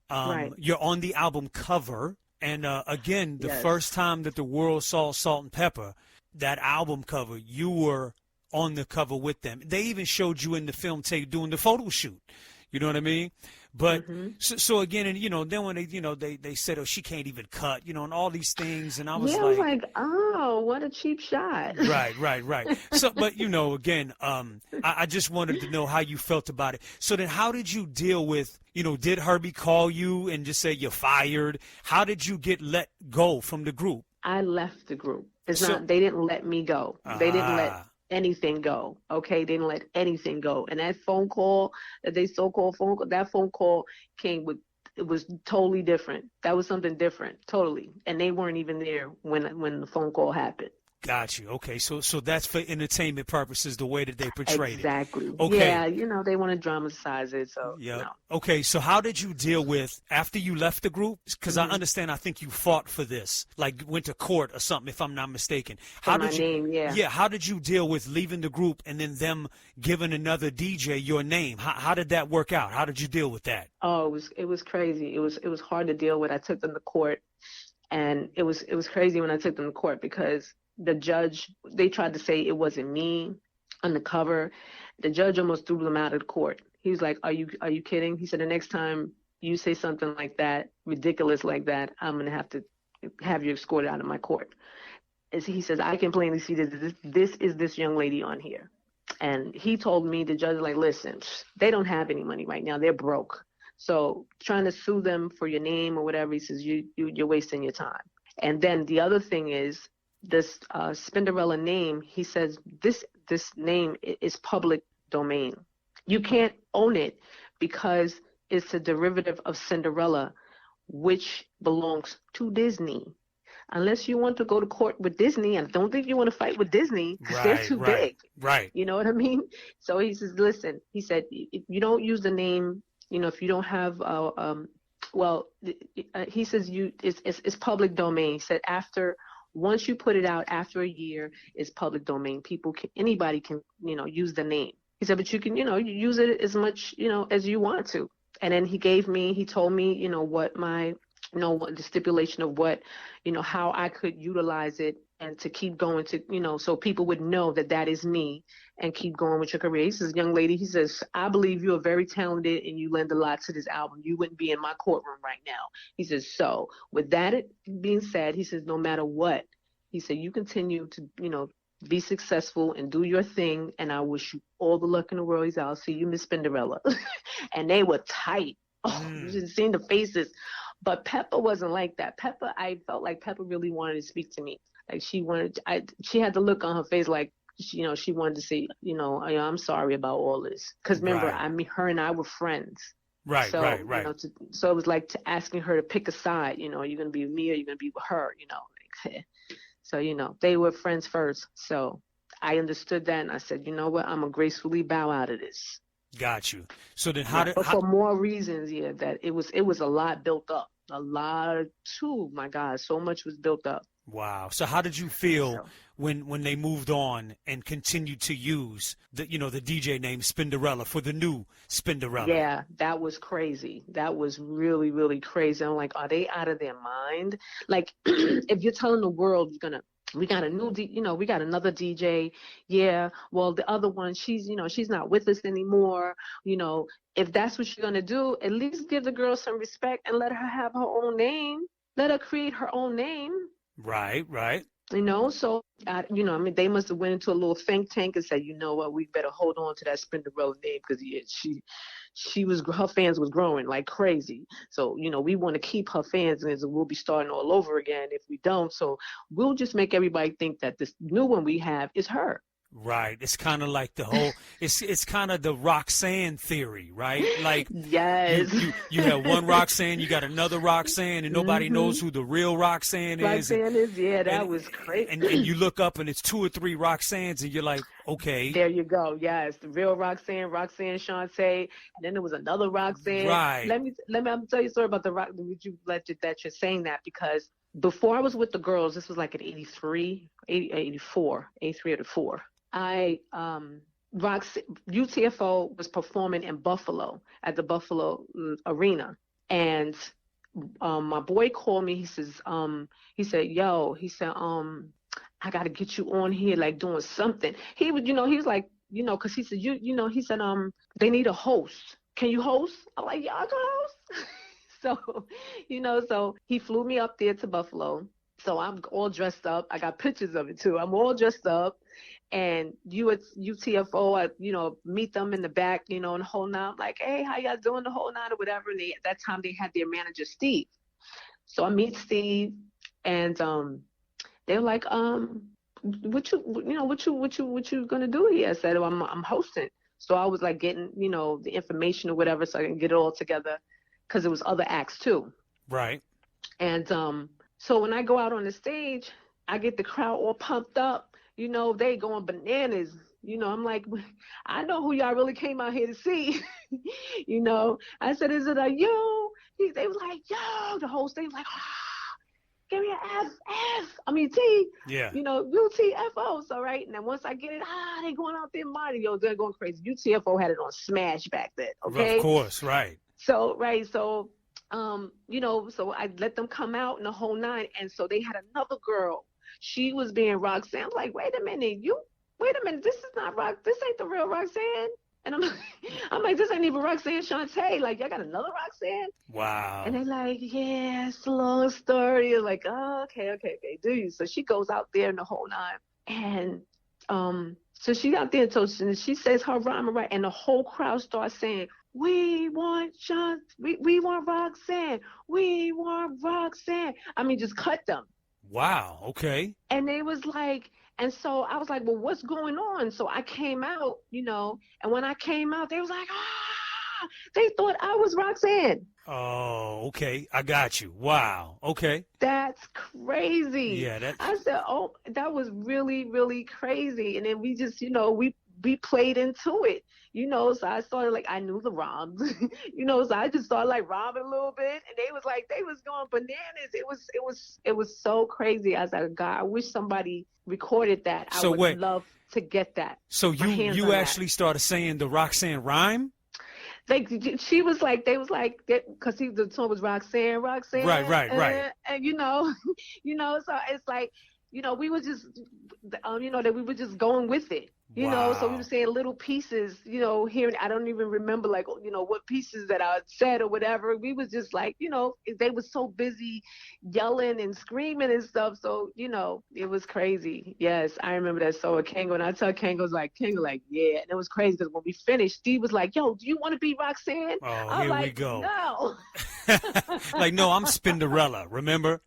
Right. You're on the album cover, and again, the first time that the world saw Salt and Pepper, that album cover, you were on the cover with them. They even showed you in the film doing the photo shoot. You know what I mean? But so again, and then when they said, oh, she can't even cut, and all these things, and I was like, oh, what a cheap shot. Right. So, but again, I just wanted to know how you felt about it. So then, how did you deal with, did Herbie call you and just say you're fired? How did you get let go from the group? I left the group. They didn't let me go. They didn't let anything go. Okay, they didn't let anything go. And that phone call, that they so-called phone call, that phone call came with, it was totally different. That was something different, totally. And they weren't even there when the phone call happened. Got you. Okay, so that's for entertainment purposes, the way that they portrayed exactly. it. Okay. Yeah, they want to dramatize it, so. Yeah. Okay, so how did you deal with, after you left the group, because I understand, I think you fought for this, like went to court or something, if I'm not mistaken. How did how did you deal with leaving the group and then them giving another DJ your name? How did that work out? How did you deal with that? Oh, it was crazy. It was hard to deal with. I took them to court, and it was crazy when I took them to court because the judge, they tried to say it wasn't me on the cover. The judge almost threw them out of the court. He was like, are you kidding? He said, the next time you say something like that, ridiculous like that, I'm going to have to have you escorted out of my court. As he says, I can plainly see that this is this young lady on here. And he told me, the judge, like, listen, they don't have any money right now. They're broke. So trying to sue them for your name or whatever, he says, you're wasting your time. And then the other thing is, this Spinderella name, he says, this name is public domain. You can't own it because it's a derivative of Cinderella, which belongs to Disney. unless you want to go to court with Disney, and I don't think you want to fight with Disney because they're too big. Right. You know what I mean? So he says, listen, he said, if you don't use the name, if you don't have, he says it's public domain. He said once you put it out after a year, it's public domain. Anybody can, use the name. He said, but you can, you use it as much, as you want to. And then he told me, what what the stipulation of what, how I could utilize it and to keep going to, so people would know that is me and keep going with your career. He says, young lady, he says, I believe you are very talented and you lend a lot to this album. You wouldn't be in my courtroom right now. He says, so with that being said, he says, no matter what, he said, you continue to, be successful and do your thing. And I wish you all the luck in the world. He said, I'll see you, Miss Spinderella. And they were tight. Oh, you should have seen the faces. But Pepa wasn't like that. I felt like Pepa really wanted to speak to me. Like she had the look on her face like, she wanted to say, I'm sorry about all this. Because remember, her and I were friends. Right. So it was like asking her to pick a side. You're going to be with me or you're going to be with her, So, they were friends first. So I understood that. And I said, you know what? I'm going to gracefully bow out of this. Got you. So then for more reasons, that it was a lot built up. My God, so much was built up. Wow. So how did you feel when they moved on and continued to use the DJ name Spinderella for the new Spinderella? Yeah, that was crazy. That was really, really crazy. I'm like, are they out of their mind? Like, if you're telling the world we got a new, we got another DJ. Yeah. Well, the other one, she's not with us anymore. If that's what you're going to do, at least give the girl some respect and let her have her own name. Let her create her own name. Right. So, they must have went into a little think tank and said, you know what, we better hold on to that Spinderella name because her fans was growing like crazy. So, we want to keep her fans and we'll be starting all over again if we don't. So we'll just make everybody think that this new one we have is her. Right. It's kind of like the whole, it's kind of the Roxanne theory, right? Like, yes. You have one Roxanne, you got another Roxanne, and nobody knows who the real Roxanne is. That was crazy. And you look up and it's 2 or 3 Roxannes, and you're like, okay. There you go. Yes. The real Roxanne Shante, and then there was another Roxanne. Right. Let me tell you a story about that you're saying that, because before I was with the girls, this was like at 83 or 84. UTFO was performing in Buffalo at the Buffalo Arena, and my boy called me. He said, I got to get you on here, like doing something. He was, he was like, because he said, he said, they need a host. Can you host? I'm like, yeah, I can host. So he flew me up there to Buffalo. So I'm all dressed up. I got pictures of it too. I'm all dressed up, and you at UTFO, I, meet them in the back, and the whole nine. I'm like, hey, how y'all doing? The whole nine or whatever. And at that time they had their manager Steve. So I meet Steve, and they're like, what you gonna do here? I said, I'm hosting. So I was like getting, the information or whatever, so I can get it all together, because there was other acts too. Right. And so when I go out on the stage, I get the crowd all pumped up. They going bananas. I'm like, I know who y'all really came out here to see. I said, is it a you? They was like, yo, the whole stage was like, give me an T. Yeah. UTFO. So, right. And then once I get it, they going out there mighty. They're going crazy. UTFO had it on Smash back then. Okay. Of course. Right. So, right. So, so I let them come out in the whole nine. And so they had another girl. She was being Roxanne. I'm like, wait a minute. This is not this ain't the real Roxanne. And I'm like, this ain't even Roxanne Shante. Like, y'all got another Roxanne? Wow. And they're like, yeah, it's a long story. You're like, oh, okay, do you? So she goes out there in the whole nine. And so she's out there, and she says her rhyme right, and the whole crowd starts saying, we want Roxanne. We want Roxanne. I mean, just cut them. Wow. Okay. And they was like, and so I was like, well, what's going on? So I came out, and when I came out, they was like, They thought I was Roxanne. Oh, okay. I got you. Wow. Okay. That's crazy. Yeah, that. I said, oh, that was really, really crazy. And then we just, we played into it, so I started like, I knew the rhymes, so I just started like rhyming a little bit, and they was going bananas. It was so crazy. I was like, God, I wish somebody recorded that. So I would love to get that. So you actually that. started saying the Roxanne rhyme? Like she was like, they was like, because the song was Roxanne. Right. And so it's like, we were just, that we were just going with it. Wow. So we were saying little pieces, hearing, I don't even remember like, what pieces that I said or whatever. We was just like, they were so busy yelling and screaming and stuff. So, it was crazy. Yes, I remember that. So Kango, and I tell Kango like, yeah. And it was crazy because when we finished, Steve was like, yo, do you want to be Roxanne? Oh, here we go. No. Like, no, I'm Spinderella, remember?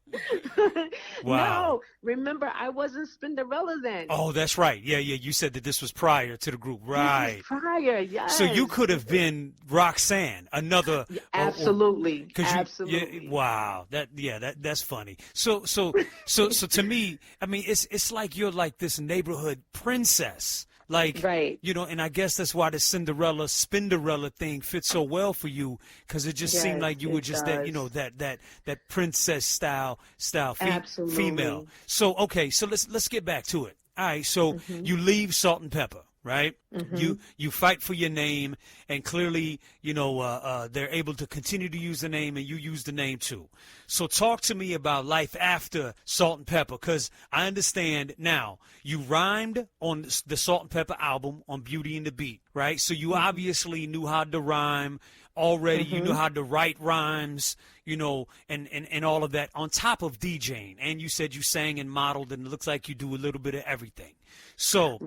Wow. No, remember, I wasn't Spinderella then. Oh, that's right. Yeah. You said that this was prior to the group, right? This was prior, yes. So you could have been Roxanne, another. Absolutely. Absolutely. Wow. That's funny. So to me, I mean, it's like you're like this neighborhood princess. Like, right. And I guess that's why the Spinderella thing fits so well for you, because it just seemed like you were just that princess style female. So, okay, so let's get back to it. All right, so you leave Salt and Pepper, right? You fight for your name, and clearly, they're able to continue to use the name, and you use the name too. So talk to me about life after Salt and Pepper, because I understand now you rhymed on the Salt and Pepper album on Beauty and the Beat, right? So you obviously knew how to rhyme already. You knew how to write rhymes, and all of that on top of DJing. And you said you sang and modeled, and it looks like you do a little bit of everything. So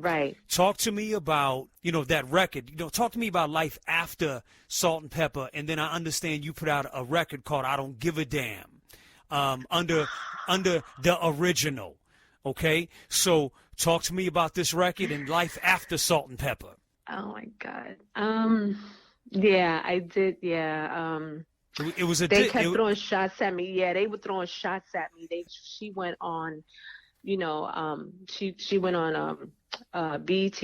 talk to me about, that record. Talk to me about life after Salt and Pepper. And then I understand you put out a record called I Don't Give a Damn under the original. Okay? So talk to me about this record and life after Salt and Pepper. Oh, my God. Yeah, I did. Yeah. It was they kept throwing shots at me. Yeah, they were throwing shots at me. She went on, she went on BET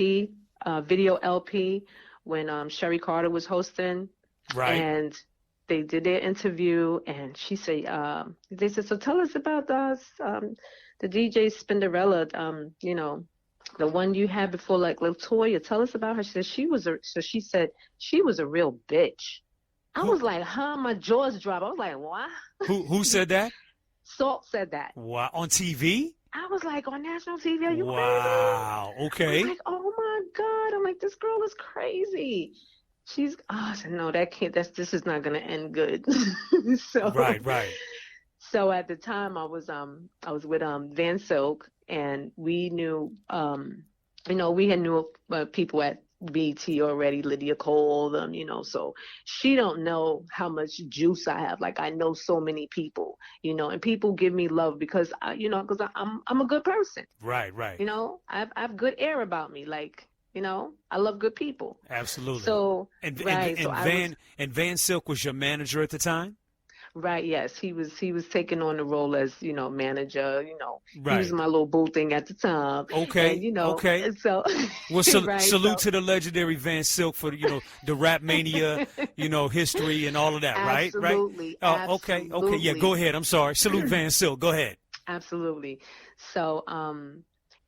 video LP when Sherry Carter was hosting. Right. And they did their interview, and she said, they said, so tell us about the DJ Spinderella, the one you had before, like LaToya. Tell us about her. She said she was a real bitch. I was like, huh? My jaws dropped. I was like, what? Who said that? Salt said that. Wow. On TV? I was like, on national TV? Are you crazy? Wow. Okay. I'm like, oh my God. I'm like, this girl is crazy. I said, no, this is not going to end good. So, right. So at the time I was with Van Silk, and we knew, we had knew people at BT already, Lydia Cole, them, so she don't know how much juice I have. Like, I know so many people, and people give me love because because I'm a good person. Right. I have good air about me. Like, I love good people. Absolutely. So Van Silk was your manager at the time? Right. Yes, he was taking on the role as manager. Right. He was my little boo thing at the time. Okay. And, okay. And so, well, salute to the legendary Van Silk for the Rap Mania, history and all of that. Absolutely. Right. Oh, absolutely. okay. Yeah. Go ahead. I'm sorry. Salute Van Silk. Go ahead. Absolutely. So,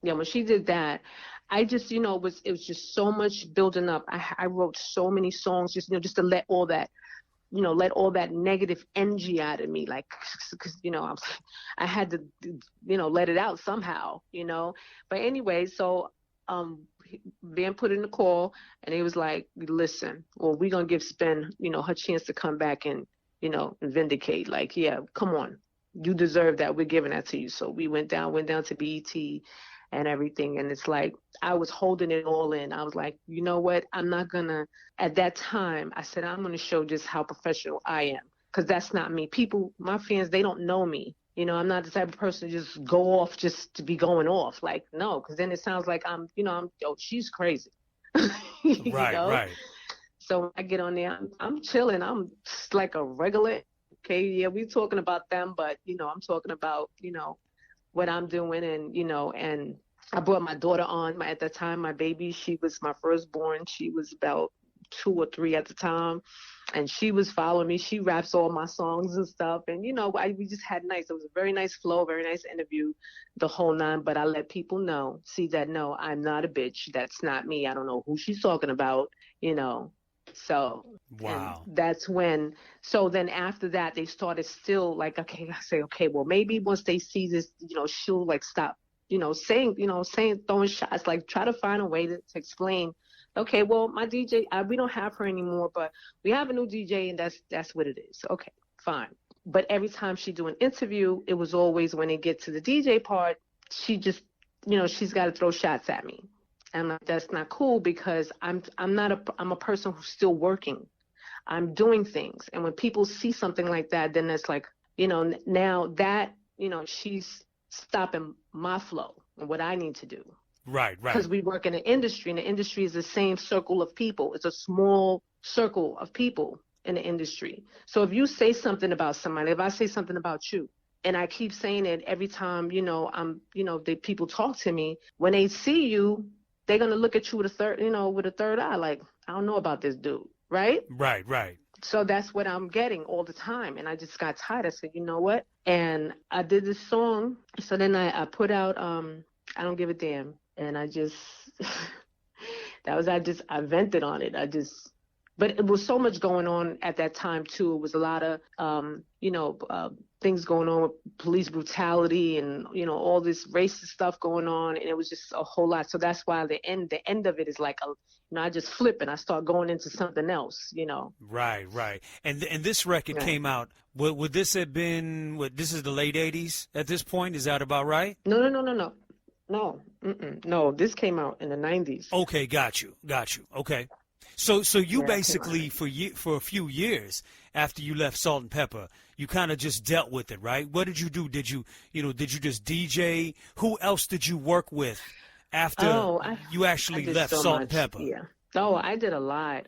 when she did that, I just, it was just so much building up. I wrote so many songs just to let all that. Let all that negative energy out of me, like, because, I had to, let it out somehow, But anyway, so Van put in the call, and he was like, listen, well, we're going to give Spin, her chance to come back and, and vindicate. Like, yeah, come on. You deserve that. We're giving that to you. So we went down to BET and everything. And it's like, I was holding it all in. I was like, you know what? I'm not gonna, at that time, I said, I'm gonna show just how professional I am. Cause that's not me. People, my fans, they don't know me. I'm not the type of person to just go off just to be going off. Like, no, cause then it sounds like I'm, she's crazy. Right. So when I get on there, I'm chilling. I'm just like a regular. Okay, yeah, we talking about them, but I'm talking about what I'm doing, and and I brought my daughter on. At that time, my baby, she was my firstborn. She was about 2 or 3 at the time, and she was following me. She raps all my songs and stuff, and we just had nice. It was a very nice flow, very nice interview, the whole nine. But I let people see that no, I'm not a bitch. That's not me. I don't know who she's talking about. So wow, that's when. So then after that, they started still like, okay, I say, okay, well maybe once they see this, she'll like stop, saying, throwing shots, like try to find a way to explain. Okay, well my DJ, we don't have her anymore, but we have a new DJ, and that's what it is. Okay, fine. But every time she do an interview, it was always when they get to the DJ part, she just, she's got to throw shots at me. And that's not cool, because I'm a person who's still working. I'm doing things. And when people see something like that, then it's like, now that, she's stopping my flow and what I need to do. Right. Because we work in an industry, and the industry is the same circle of people. It's a small circle of people in the industry. So if you say something about somebody, if I say something about you, and I keep saying it every time, the people talk to me, when they see you, they're going to look at you with a third eye, like, I don't know about this dude, right? Right. So that's what I'm getting all the time. And I just got tired. I said, you know what? And I did this song. So then I put out, I Don't Give a Damn. And I just, I vented on it. But it was so much going on at that time too. It was a lot of, things going on with police brutality and, all this racist stuff going on. And it was just a whole lot. So that's why the end of it is like, I just flip and I start going into something else, Right. And this record came out, would this have been, this is the late 80s at this point? Is that about right? No. No, this came out in the 90s. Okay, got you. Okay. So you basically for a few years after you left Salt and Pepper, you kind of just dealt with it, right? What did you do? Did you just DJ? Who else did you work with after you actually left Salt and Pepper? Yeah. Oh, I did a lot.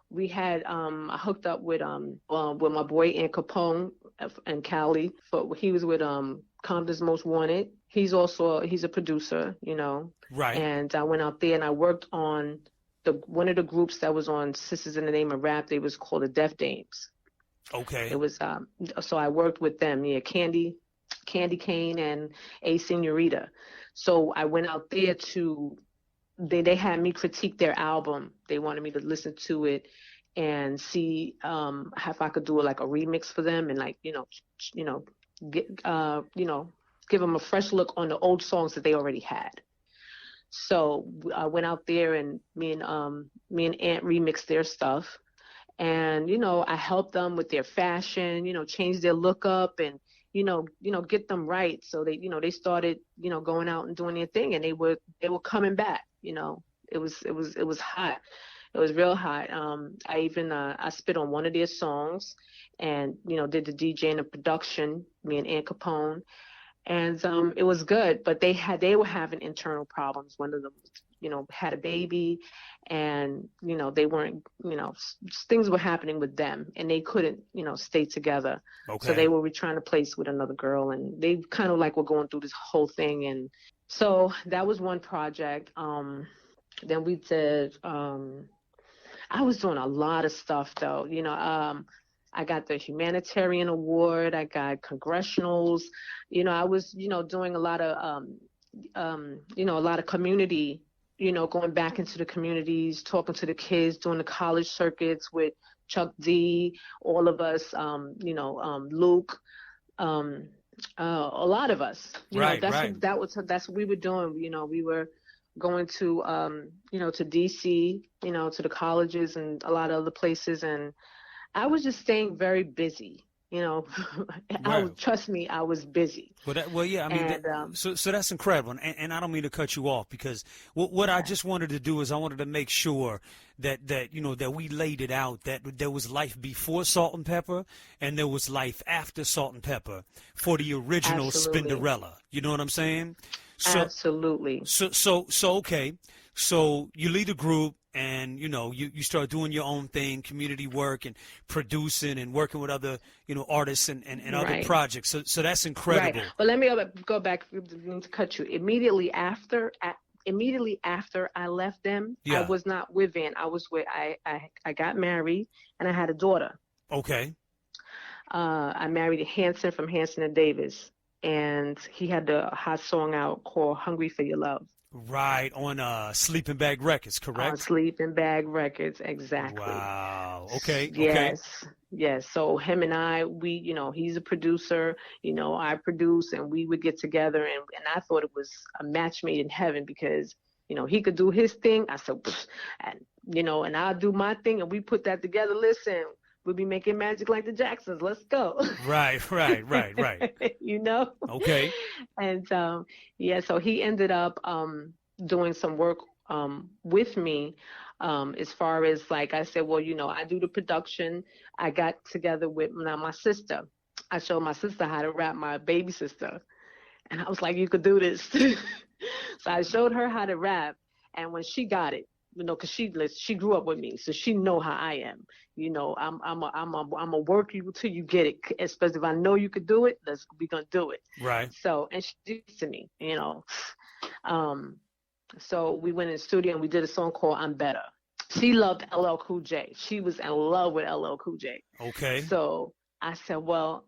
We had I hooked up with my boy Ann Capone in Cali. He was with Compton's Most Wanted. He's a producer, Right. And I went out there and I worked on one of the groups that was on Sisters in the Name of Rap. They was called the Def Dames. Okay. It was so I worked with them. Yeah, Candy Cane and A Senorita. So I went out there they had me critique their album. They wanted me to listen to it and see if I could do like a remix for them, and like give them a fresh look on the old songs that they already had. So I went out there and me and Aunt remixed their stuff, and I helped them with their fashion, change their look up and get them right. So they started going out and doing their thing, and they were coming back. It was hot. It was real hot. I even I spit on one of their songs, and did the DJ and the production. Me and Ann Capone. And it was good, but they were having internal problems. One of them, had a baby, and they weren't, things were happening with them, and they couldn't, stay together. Okay. So they were trying to place with another girl, and they kind of like were going through this whole thing. And so that was one project. Then we did. I was doing a lot of stuff though. I got the humanitarian award. I got congressionals. I was, doing a lot of, a lot of community, going back into the communities, talking to the kids, doing the college circuits with Chuck D, all of us, Luke, a lot of us. Right. That's what we were doing. We were going to, to DC, to the colleges and a lot of other places, and I was just staying very busy, Right. Trust me, I was busy. Well, yeah, I mean, And, so that's incredible. And I don't mean to cut you off, because what I just wanted to do is I wanted to make sure that we laid it out, that there was life before Salt and Pepper and there was life after Salt and Pepper for the original Absolutely. Spinderella. You know what I'm saying? So, Absolutely. So okay. So you lead a group. and you start doing your own thing, community work and producing and working with other artists and other Right. projects. So that's incredible. Right. Well, let me go back to cut you. Immediately after I left them, I Yeah. was not with Van. I was with I got married and I had a daughter. Okay. I married Hanson from Hanson and Davis, and he had the hot song out called "Hungry for Your Love." Right, on Sleeping Bag Records, On correct? Sleeping Bag Records, exactly. Wow. Okay. Yes, yes. So him and I, we, he's a producer, I produce, and we would get together, and I thought it was a match made in heaven because, he could do his thing. I said, "Pfft," and I'll do my thing, and we put that together. Listen, we'll be making magic like the Jacksons. Let's go. Right. Okay. And so he ended up doing some work with me as far as, like I said, well, I do the production. I got together with my sister. I showed my sister how to rap, my baby sister. And I was like, you could do this. So I showed her how to rap. And when she got it, because she grew up with me, so she know how I am. I'm a work you till you get it. Especially if I know you could do it, we gonna do it. Right. So, and she did it to me, So we went in the studio and we did a song called "I'm Better." She loved LL Cool J. She was in love with LL Cool J. Okay. So I said, well,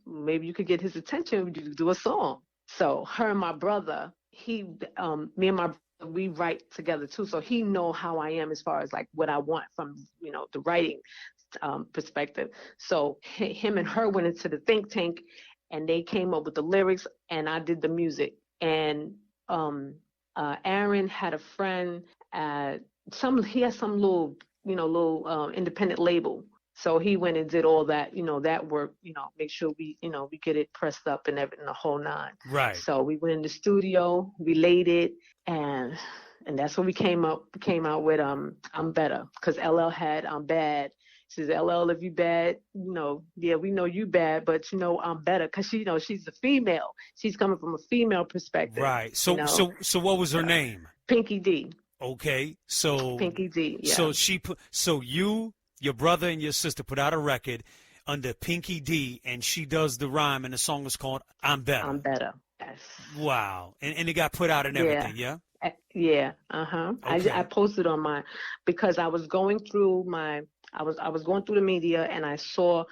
maybe you could get his attention. We could do a song. So her and my brother, me and my brother, we write together too. So he know how I am as far as like what I want from, the writing perspective. So him and her went into the think tank and they came up with the lyrics and I did the music. And Aaron had a friend he had some little independent label. So he went and did all that, that work, make sure we get it pressed up and everything, the whole nine. Right. So we went in the studio, we laid it, and that's what we came out with I'm Better, because LL had I'm Bad. She says, LL, if you bad, yeah, we know you bad, but I'm better, because she's a female. She's coming from a female perspective. Right. So what was her name? Pinky D. Okay. So Pinky D. Yeah. So your brother and your sister put out a record under Pinky D, and she does the rhyme, and the song is called "I'm Better." I'm Better. Yes. Wow. And it got put out and everything. Yeah. Yeah. Uh-huh. Okay. I posted on because I was going through I was going through the media and I saw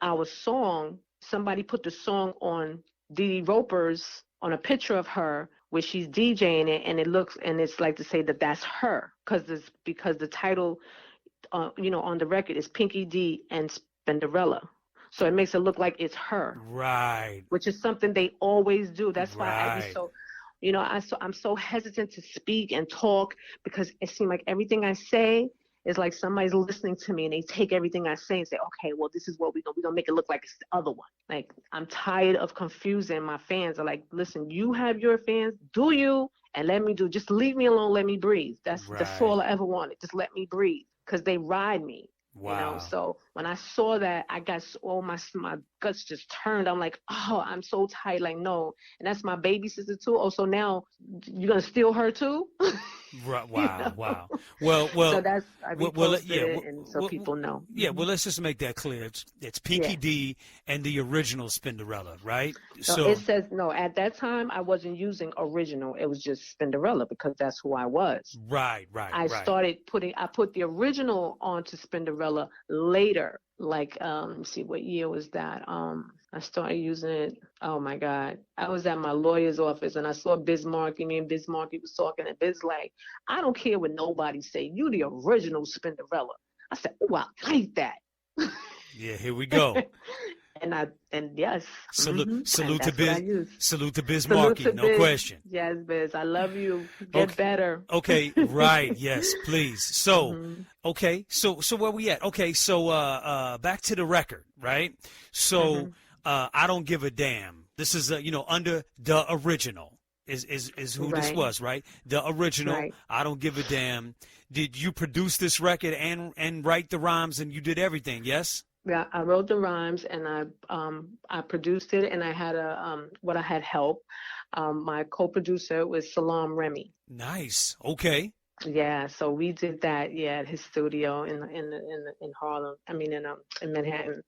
our song. Somebody put the song on Dee Dee Roper's, on a picture of her where she's DJing it, and it's like to say that that's her, because the title, on the record is Pinky D and Spinderella. So it makes it look like it's her. Right. Which is something they always do. That's why I Right. be so, I'm so hesitant to speak and talk, because it seems like everything I say is like somebody's listening to me and they take everything I say and say, okay, well, this is what we're gonna make it look like it's the other one. Like, I'm tired of confusing my fans. Are like, listen, you have your fans, do you? And let me just leave me alone, let me breathe. That's all I ever wanted. Just let me breathe, because they ride me. Wow. So when I saw that, I got my guts just turned. I'm like, oh, I'm so tight. Like, no. And that's my baby sister too. Oh, so now you're gonna steal her too? Right. Wow. Wow. Well. So that's I reposted it, and so people know. Yeah. Well, let's just make that clear. It's Pinky D and the original Spinderella, right? So it says no. At that time, I wasn't using original. It was just Spinderella, because that's who I was. Right. I put the original onto Spinderella later. Like, let me see, what year was that? I started using it. Oh my God. I was at my lawyer's office and I saw Bismarck. Me and Bismarck, he was talking, and Biz like, I don't care what nobody say. You the original Spinderella. I said, oh, I like that. Yeah, here we go. And yes. Salute to Salute Bismarck, to no Biz. question. Yes, Biz. I love you. Get better. Okay, right. Yes, please. So, okay. So where we at? Okay. So, back to the record, right? So, I Don't Give a Damn. This is, under the original is who this was, right? The original. Right. I Don't Give a Damn. Did you produce this record and write the rhymes, and you did everything? Yes. Yeah, I wrote the rhymes and I produced it, and I had help. My co-producer was Salam Remy. Nice. Okay. Yeah, so we did that, yeah, at his studio in Harlem. I mean in Manhattan.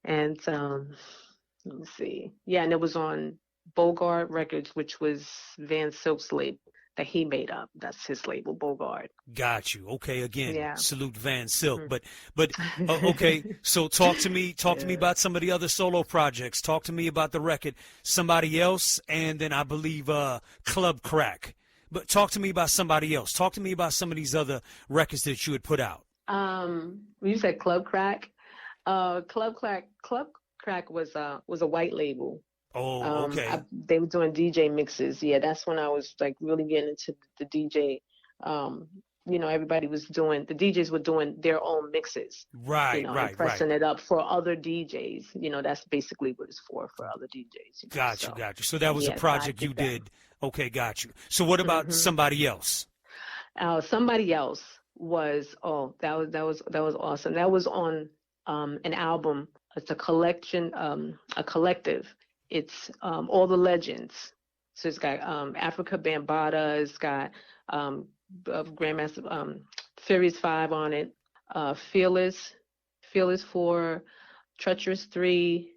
And let me see. Yeah, and it was on Bogart Records, which was Van Silk's label that he made up. That's his label, Bogart. Got you. Okay, again, Yeah. salute Van Silk. But okay, so talk to me about some of the other solo projects. Talk to me about the record Somebody Else, and then I believe Club Crack. But talk to me about somebody else. Talk to me about some of these other records that you had put out. You said Club Crack. Club Crack was a white label. Oh, okay. They were doing DJ mixes. Yeah, that's when I was like really getting into the DJ. Everybody was doing, the DJs were doing their own mixes. Right, and pressing it up for other DJs. That's basically what it's for other DJs. Got you. So that was a project you did. Okay, got you. So what about Somebody Else? Somebody Else was that was awesome. That was on an album. It's a collection, a collective. It's all the legends. So it's got Africa Bambaataa. It's got Grandmaster Furious 5 on it. Fearless 4, Treacherous 3,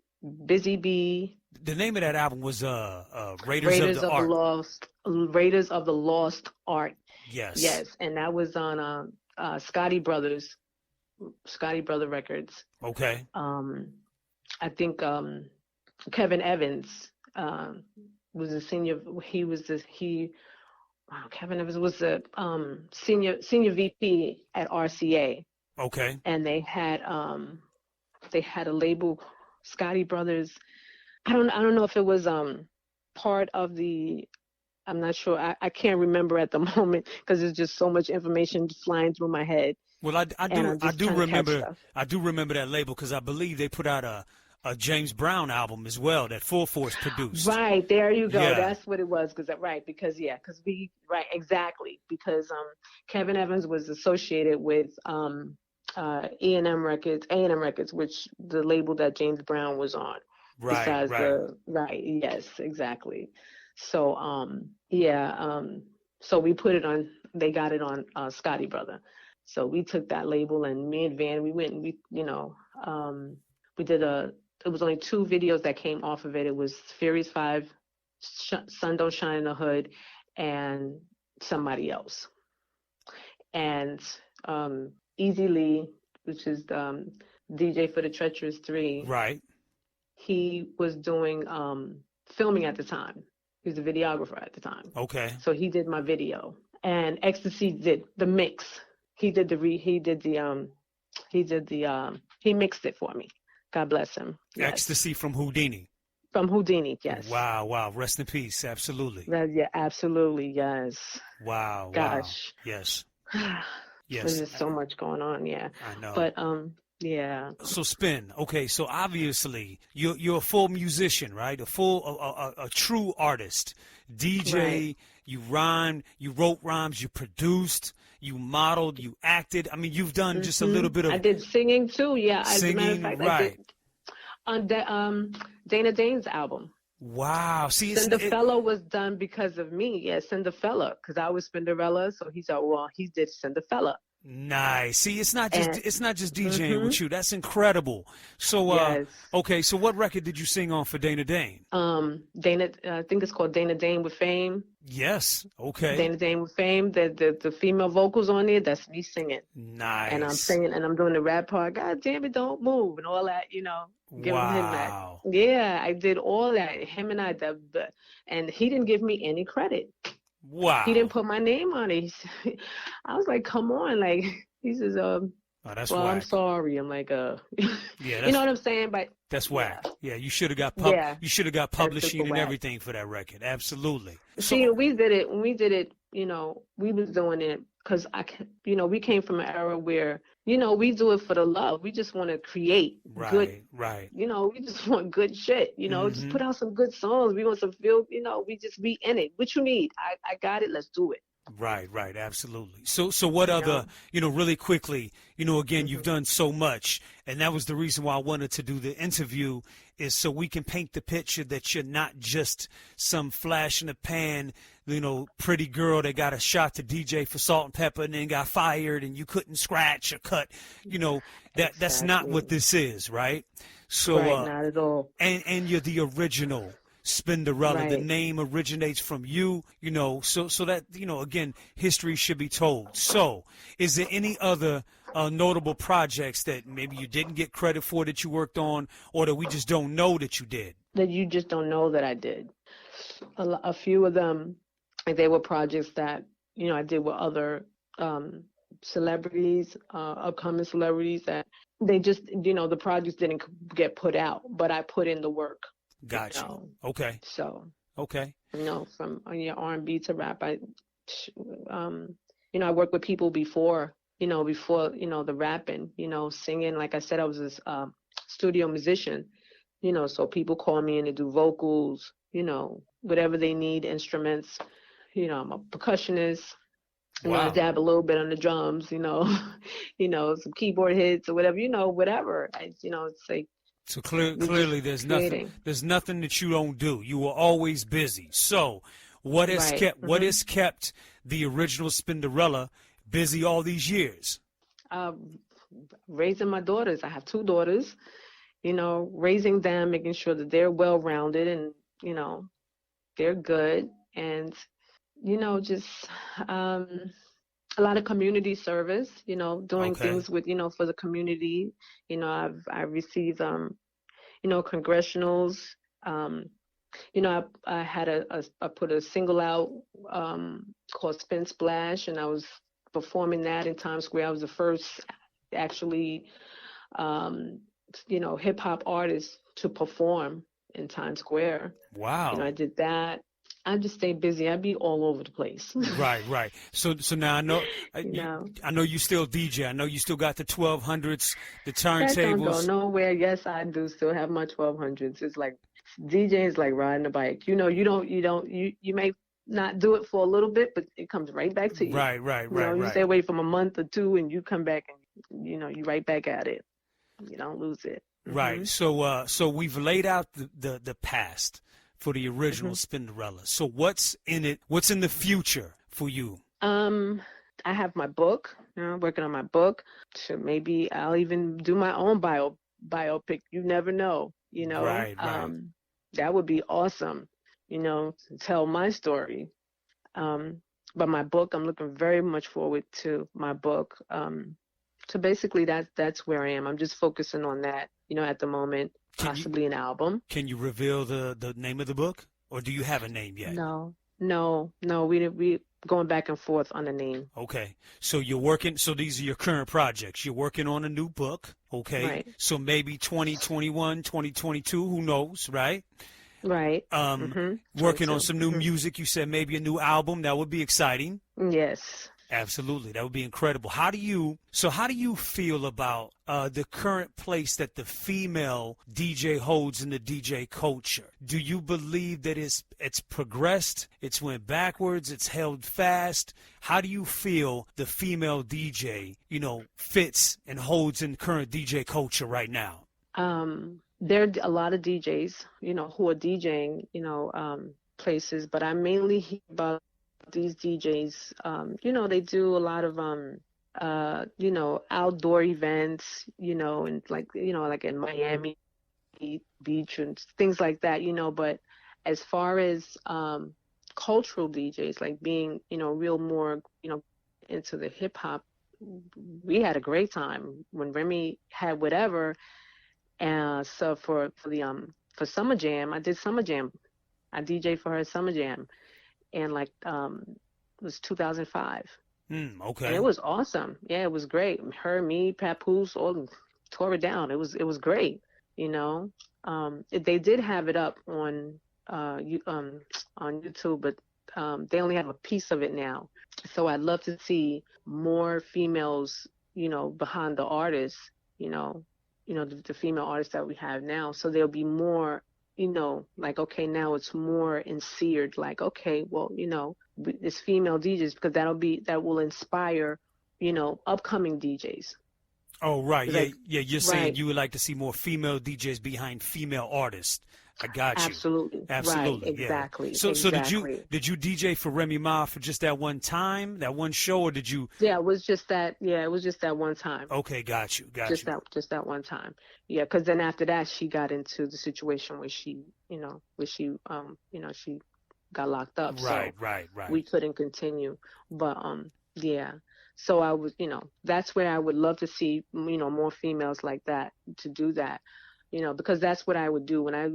Busy Bee. The name of that album was Raiders of the Lost Art. Yes, and that was on Scotty Brother Records. Okay. I think Kevin Evans was a senior. Kevin Evans was the senior VP at RCA. Okay. And they had a label, Scotty Brothers. I don't know if it was part of the. I'm not sure. I can't remember at the moment because there's just so much information flying through my head. Well, I do remember that label because I believe they put out a James Brown album as well that Full Force produced. Right, there you go. Yeah. That's what it was. Because Kevin Evans was associated with A&M Records, which the label that James Brown was on. Yes, exactly. So so we put it on. They got it on Scotty Brother. So we took that label, and me and Van, we went and we did it was only 2 videos that came off of it. It was Furious 5, Sun Don't Shine in the Hood, and Somebody Else. And Easy Lee, which is the DJ for the Treacherous 3. Right. He was doing filming at the time. He was a videographer at the time. Okay. So he did my video. And Ecstasy did the mix. He mixed it for me. God bless him. Yes. Ecstasy from Houdini. From Houdini, yes. Wow. Rest in peace. Absolutely. Yeah, absolutely, yes. Wow. Gosh. Wow. Yes. There's just so much going on, yeah. I know. But yeah. So Spin. Okay, so obviously you're a full musician, right? A true artist. DJ, Right. you rhymed, you wrote rhymes, you produced, you modeled, you acted. I mean, you've done just a little bit of I did singing too, yeah. singing, as a matter of fact, right. I did on Dana Dane's album. Wow. See, Spinderella was done because of me. Yeah, Spinderella, because I was Spinderella, so he said, well, he did Spinderella. Nice. See, it's not just DJing with you. That's incredible. So, Yes. okay. So, what record did you sing on for Dana Dane? Dana, I think it's called Dana Dane with Fame. Yes. Okay. Dana Dane with Fame. The female vocals on it, that's me singing. Nice. And I'm singing, and I'm doing the rap part. God damn it, don't move, and all that. Giving him that. Wow. Yeah, I did all that. Him and and he didn't give me any credit. Wow. He didn't put my name on it. I was like, come on, like he says, Oh, that's well, whack. I'm sorry. I'm like, Yeah, you know what I'm saying? But that's whack. Yeah, you should have got you should have got publishing and whack. everything for that record. Absolutely. See, we did it. When we did it, we was doing it because we came from an era where, we do it for the love. We just want to create good. Right. We just want good shit. Just put out some good songs. We want some feel. We just be in it. What you need? I got it. Let's do it. Right, absolutely. So what other, really quickly, again, you've done so much, and that was the reason why I wanted to do the interview, is so we can paint the picture that you're not just some flash in the pan pretty girl that got a shot to DJ for Salt and Pepper and then got fired and you couldn't scratch or cut. That's not what this is, right? So, right, not at all. And you're the original Spinderella. Right. The name originates from you, so that, again, history should be told. So is there any other notable projects that maybe you didn't get credit for that you worked on, or that we just don't know that you did? That you just don't know that I did. A few of them, they were projects that, I did with other celebrities, upcoming celebrities, that they just, the projects didn't get put out, but I put in the work. Gotcha. Okay. So. Okay. From R&B to rap, I worked with people before the rapping, singing. Like I said, I was a studio musician, so people call me in to do vocals, whatever they need, instruments. I'm a percussionist. Wow. I dab a little bit on the drums, some keyboard hits or whatever, whatever. It's like. So clearly there's nothing that you don't do. You were always busy. So what has kept the original Spinderella busy all these years? Raising my daughters. I have 2 daughters, raising them, making sure that they're well-rounded and, they're good. And, just a lot of community service, doing things with, for the community. I received, congressionals. I had I put a single out called Spin Splash, and I was performing that in Times Square. I was the first actually, hip hop artist to perform in Times Square. Wow. I did that. I just stay busy. I'd be all over the place. Right. So now I know, I know you still DJ. I know you still got the 1200s, the turntables. That don't go nowhere. Yes, I do still have my 1200s. It's like DJ is like riding a bike. You may not do it for a little bit, but it comes right back to you. Right. You stay away from a month or 2, and you come back and you right back at it. You don't lose it. Right. So we've laid out the past for the original Spinderella. So what's in it? What's in the future for you? I have my book. I'm working on my book. So maybe I'll even do my own biopic. You never know. Right. That would be awesome. To tell my story. But my book, I'm looking very much forward to my book. So basically, that's where I am. I'm just focusing on that. At the moment. Possibly an album. Can you reveal the name of the book, or do you have a name yet? No. We going back and forth on the name. Okay, so you're working. So these are your current projects. You're working on a new book. Okay, right. So maybe 2021, 2022. Who knows, right? Right. Working on some new music. You said maybe a new album. That would be exciting. Yes. Absolutely. That would be incredible. How do you feel about the current place that the female DJ holds in the DJ culture? Do you believe that it's progressed, it's went backwards, it's held fast? How do you feel the female DJ, fits and holds in current DJ culture right now? There are a lot of DJs, who are DJing, places, but I mainly hear about these DJs, they do a lot of, outdoor events, and like in Miami Beach and things like that, but as far as, cultural DJs, like being, real more, into the hip hop, we had a great time when Remy had whatever. And so for Summer Jam, I did Summer Jam. I DJed for her Summer Jam. And it was 2005. Okay. And it was awesome. Yeah, it was great. Her, me, Papoose, all tore it down. It was great. They did have it up on YouTube, but they only have a piece of it now. So I'd love to see more females, behind the artists. The female artists that we have now. So there'll be more. Okay, now it's more inseared, okay, well, it's female DJs, because that will inspire, upcoming DJs. Oh, right. Yeah. You're saying you would like to see more female DJs behind female artists. I got you. Absolutely. Absolutely. Right. Exactly. Yeah. So did you Exactly. DJ for Remy Ma for just that one time, that one show, or did you? Yeah, it was just that. Yeah, it was just that one time. Okay, got you. Just that one time. Yeah, because then after that, she got into the situation where she got locked up. Right, so right. we couldn't continue. But yeah. So I was, that's where I would love to see, more females like that to do that. Because that's what I would do when I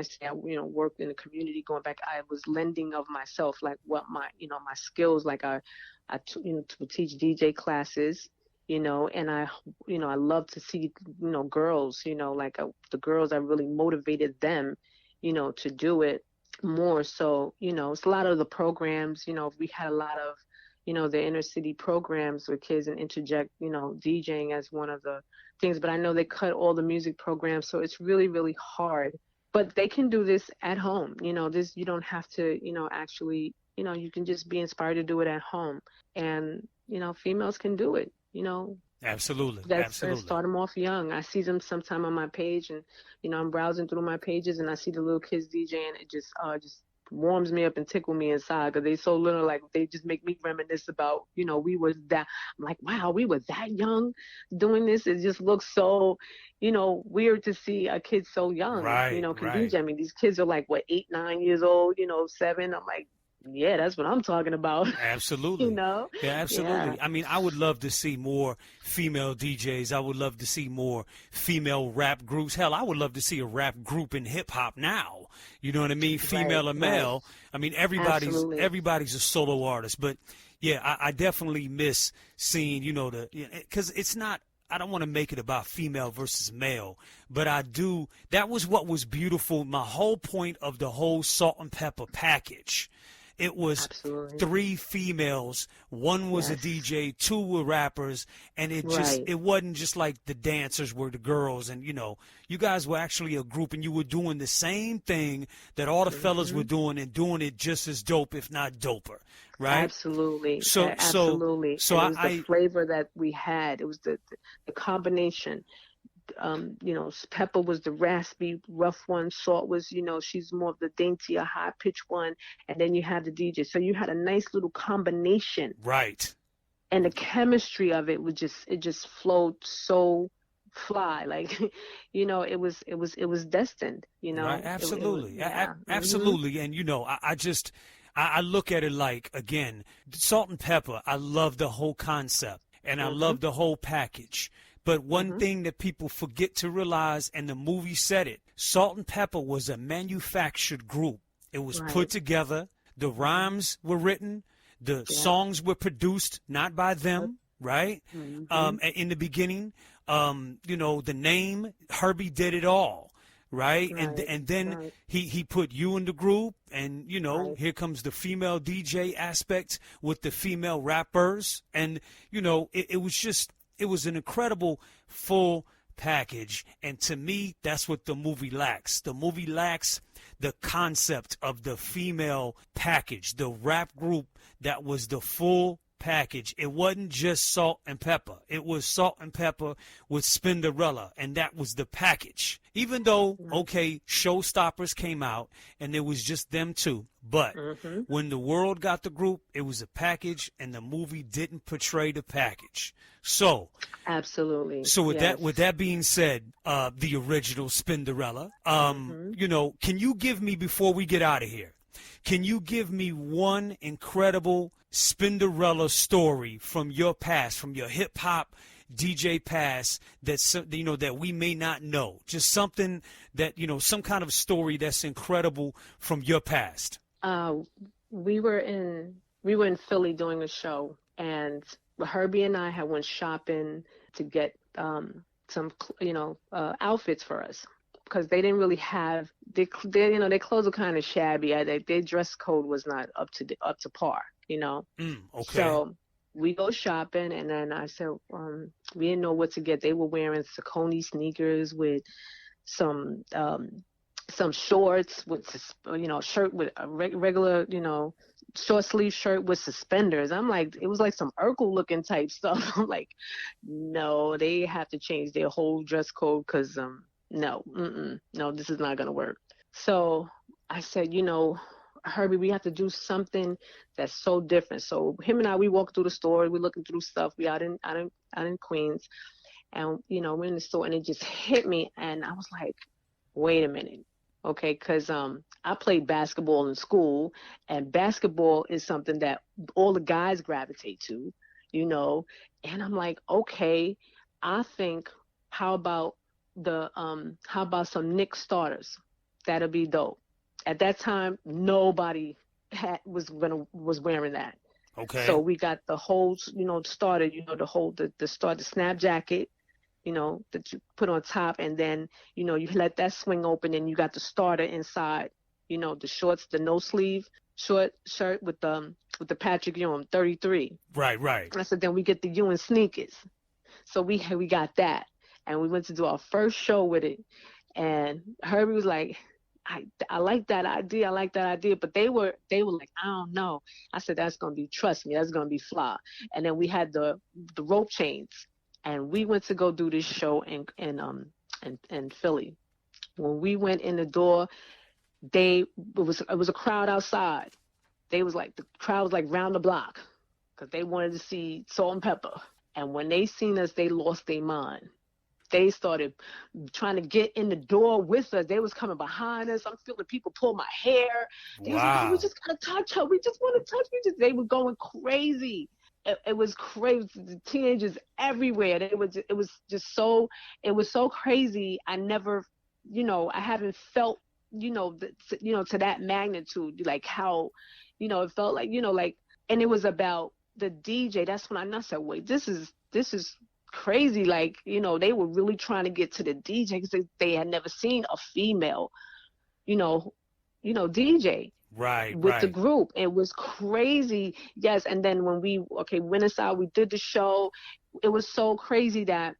say I, worked in the community. Going back, I was lending of myself, like what my skills, like I to teach DJ classes, and I love to see, girls, the girls, I really motivated them, to do it more. So, it's a lot of the programs, we had a lot of, the inner city programs with kids and interject, DJing as one of the things, but I know they cut all the music programs. So it's really, really hard, but they can do this at home. This, you don't have to, actually, you can just be inspired to do it at home, and, females can do it, Absolutely. Absolutely. Start them off young. I see them sometime on my page, and, I'm browsing through my pages and I see the little kids DJing. It just warms me up and tickle me inside, because they so little, like they just make me reminisce about, we were that. I'm like, wow, we were that young doing this. It just looks so, weird to see a kid so young, can DJ. I mean, these kids are like, what, 8, 9 years old, 7. I'm like, yeah, that's what I'm talking about. Absolutely. Yeah, absolutely. Yeah. I mean, I would love to see more female DJs. I would love to see more female rap groups. Hell, I would love to see a rap group in hip hop now. You know what I mean? Female or male. Right. I mean, everybody's a solo artist. But yeah, I definitely miss seeing, because it's not, I don't want to make it about female versus male, but I do. That was what was beautiful. My whole point of the whole Salt and Pepper package. It was Absolutely. 3 females. One was a DJ, 2 were rappers, and it wasn't just like the dancers were the girls, and you guys were actually a group, and you were doing the same thing that all the fellas were doing, and doing it just as dope, if not doper, right? Absolutely. Absolutely. So it was the flavor that we had. It was the combination. Pepper was the raspy, rough one. Salt was, she's more of the daintier, high-pitched one. And then you had the DJ. So you had a nice little combination. Right. And the chemistry of it just flowed so fly. Like, it was destined, Right. Absolutely. Yeah. Absolutely. And, I look at it like, again, Salt and Pepper, I love the whole concept, and I love the whole package. But one thing that people forget to realize, and the movie said it, Salt and Pepper was a manufactured group. It was put together. The rhymes were written. The songs were produced, not by them, right? In the beginning, the name, Herbie did it all. Right. And then he put you in the group, and, here comes the female DJ aspect with the female rappers. And, it was an incredible full package. And to me, that's what the movie lacks. The movie lacks the concept of the female package, the rap group that was the full package. It wasn't just Salt and Pepper. It was Salt and Pepper with Spinderella, and that was the package. Even though, Showstoppers came out, and it was just them 2. But when the world got the group, it was a package, and the movie didn't portray the package. So absolutely. So with that being said, the original Spinderella, can you give me, before we get out of here, can you give me one incredible Spinderella story from your past, from your hip hop DJ past, that we may not know? Just something that, some kind of story that's incredible from your past. We were in Philly doing a show, and Herbie and I had went shopping to get some outfits for us, because they didn't really have their clothes were kind of shabby. Their dress code was not up to par. Okay. So we go shopping, and then I said, we didn't know what to get. They were wearing Saucony sneakers with some shorts with, shirt with a regular, short sleeve shirt with suspenders. I'm like, it was like some Urkel looking type stuff. I'm like, no, they have to change their whole dress code, because no, this is not going to work. So I said, Herbie, we have to do something that's so different. So him and I, we walked through the store. We're looking through stuff. We out in Queens, and we're in the store, and it just hit me, and I was like, wait a minute, okay, because I played basketball in school, and basketball is something that all the guys gravitate to, and I'm like, okay, I think how about some Knicks starters? That'll be dope. At that time, nobody was wearing that. Okay. So we got the whole, starter, the snap jacket, that you put on top, and then, you let that swing open, and you got the starter inside, the shorts, the no sleeve short shirt with the Patrick Ewing 33. Right. I said, then we get the Ewing sneakers. So we got that, and we went to do our first show with it, and Herbie was like, I like that idea. But they were like, I don't know. I said, trust me, that's going to be fly. And then we had the rope chains, and we went to go do this show in Philly. When we went in the door, it was a crowd outside. The crowd was like round the block because they wanted to see Salt and Pepper. And when they seen us, they lost their mind. They started trying to get in the door with us. They was coming behind us. I'm feeling people pull my hair. They was like, oh, we just gotta touch her. We just want to touch her. They were going crazy. It was crazy. The teenagers everywhere. It was so crazy. I never, I haven't felt, to that magnitude, like how, it felt like, and it was about the DJ. That's when I said, wait, this is crazy. Like, they were really trying to get to the DJ because they had never seen a female, DJ. Right. With the group. It was crazy. Yes. And then when we went inside, we did the show. It was so crazy that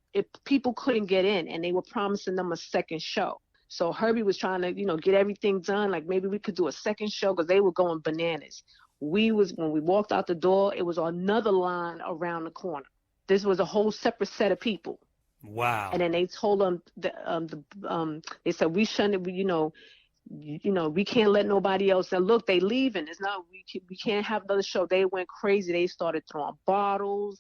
people couldn't get in, and they were promising them a second show. So Herbie was trying to, get everything done. Like maybe we could do a second show because they were going bananas. When we walked out the door, it was another line around the corner. This was a whole separate set of people. Wow. And then they told them, they said, we shouldn't, we can't let nobody else. And look, they leaving. It's not, we can't have another show. They went crazy. They started throwing bottles.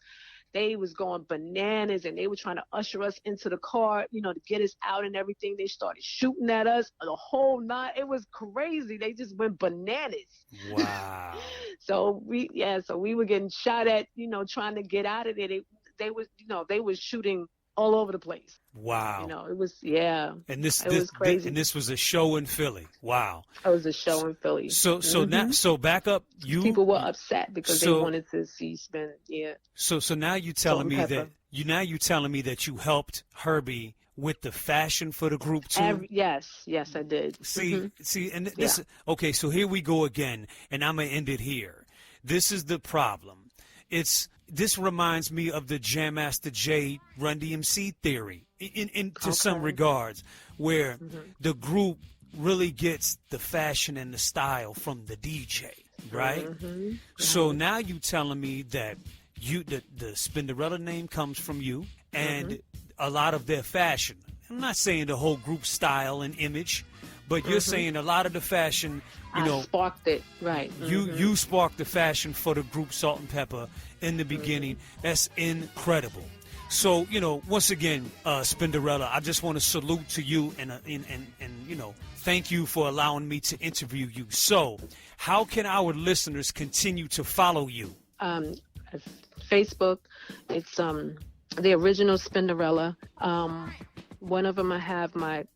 They was going bananas, and they were trying to usher us into the car, to get us out and everything. They started shooting at us the whole night. It was crazy. They just went bananas. Wow. So we were getting shot at, trying to get out of there. They was shooting all over the place. Wow. It was, yeah. And this was crazy. And this was a show in Philly. Wow. It was a show in Philly. So now, so back up. People were upset because they wanted to see Spin. Yeah. So now you telling me that you helped Herbie with the fashion for the group too? Yes, I did. See, and this. Yeah. Okay, so here we go again, and I'm gonna end it here. This is the problem. This reminds me of the Jam Master Jay Run DMC theory to some regards, where the group really gets the fashion and the style from the DJ, right? So now you telling me that the Spinderella name comes from you, and a lot of their fashion. I'm not saying the whole group style and image, but you're saying a lot of the fashion, I sparked it, right. You sparked the fashion for the group Salt and Pepper in the beginning. That's incredible. So, once again, Spinderella, I just want to salute to you and thank you for allowing me to interview you. So, how can our listeners continue to follow you? Facebook, it's the original Spinderella. One of them I have my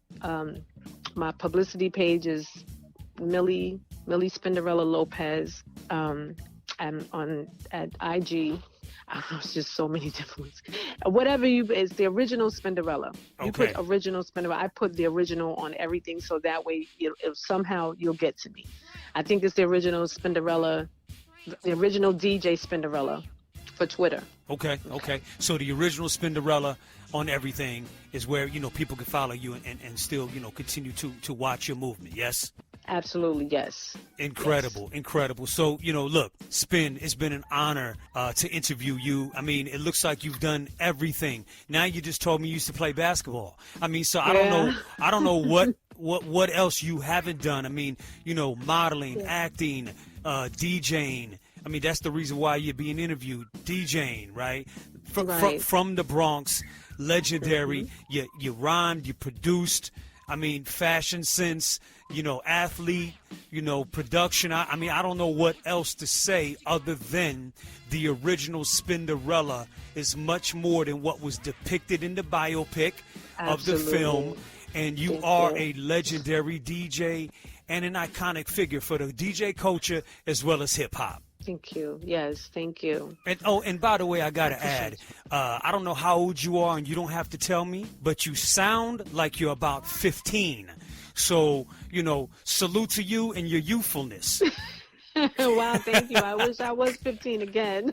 publicity page is Millie Spinderella Lopez. And at IG, I don't know, it's just so many different ones. Whatever it's the original Spinderella. You put original Spinderella. I put the original on everything, so that way somehow you'll get to me. I think it's the original Spinderella, the original DJ Spinderella for Twitter. Okay. So the original Spinderella on everything is where, people can follow you and still, continue to watch your movement, yes? Absolutely, yes. Incredible. So, look, Spin, it's been an honor to interview you. I mean, it looks like you've done everything. Now you just told me you used to play basketball. I mean, so I don't know what else you haven't done. I mean, you know, modeling, acting, DJing. I mean, that's the reason why you're being interviewed. DJing, right? From the Bronx, legendary. You rhymed, you produced. I mean, fashion sense, you know, athlete, you know, production. I mean, I don't know what else to say other than the original Spinderella is much more than what was depicted in the biopic of the film. And you are a legendary DJ and an iconic figure for the DJ culture as well as hip hop. Thank you. Yes, thank you. And by the way, I gotta add, I don't know how old you are, and you don't have to tell me, but you sound like you're about 15. So, you know, salute to you and your youthfulness. Wow, thank you. I wish I was 15 again.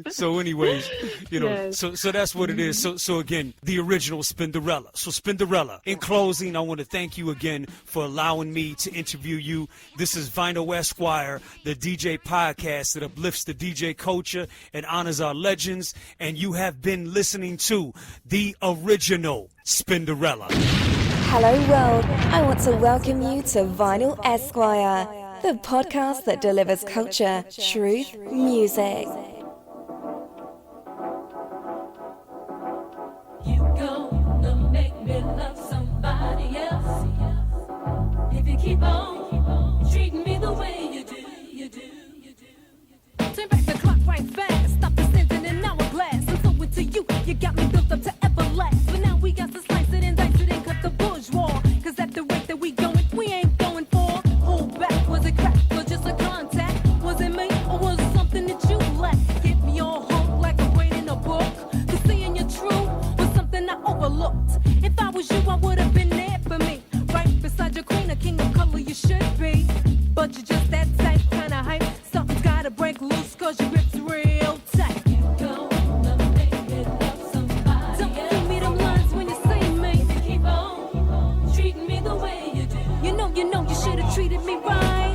So anyways, you know, so that's what it is. So again, the original Spinderella. So Spinderella, in closing, I want to thank you again for allowing me to interview you. This is Vinyl Esquire, the DJ podcast that uplifts the DJ culture and honors our legends. And you have been listening to the original Spinderella. Hello world, I want to welcome you to Vinyl Esquire, the podcast that delivers culture, truth, music. You gonna make me love somebody else if you keep on treating me the way you do. Turn back the clock right fast. Stop the sentence in hourglass. I'm so into you. You got me built up to everlast. But now we got to slice it and dice it and cut the bourgeois. Cause at the rate that we going, we ain't going for. Hold back, was it crack or just a contact? Was it me or was it something that you lacked? Get me all hooked like a brain in a book. Cause seeing you true was something I overlooked. If I was you, I would have been there for me. Right beside your queen, a king of color you should be. But you're just that type, kinda hype. Something's gotta break loose cause your grip's real tight. You gonna make me love somebody Don't else give me them lines when you see me. if you keep on treating me the way you do. You know you should have treated me right.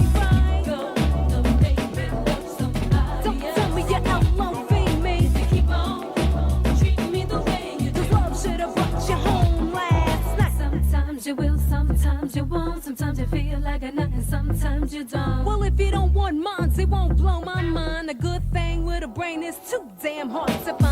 Gonna make me love somebody Don't else tell me you're LOV me. if you keep on treating me the way you do. Cause love should have brought you home last night. Sometimes you will, sometimes you won't. Sometimes you feel like a nut and sometimes you don't. Well, if you don't want mine, it won't blow my mind. A good thing with a brain is too damn hard to find.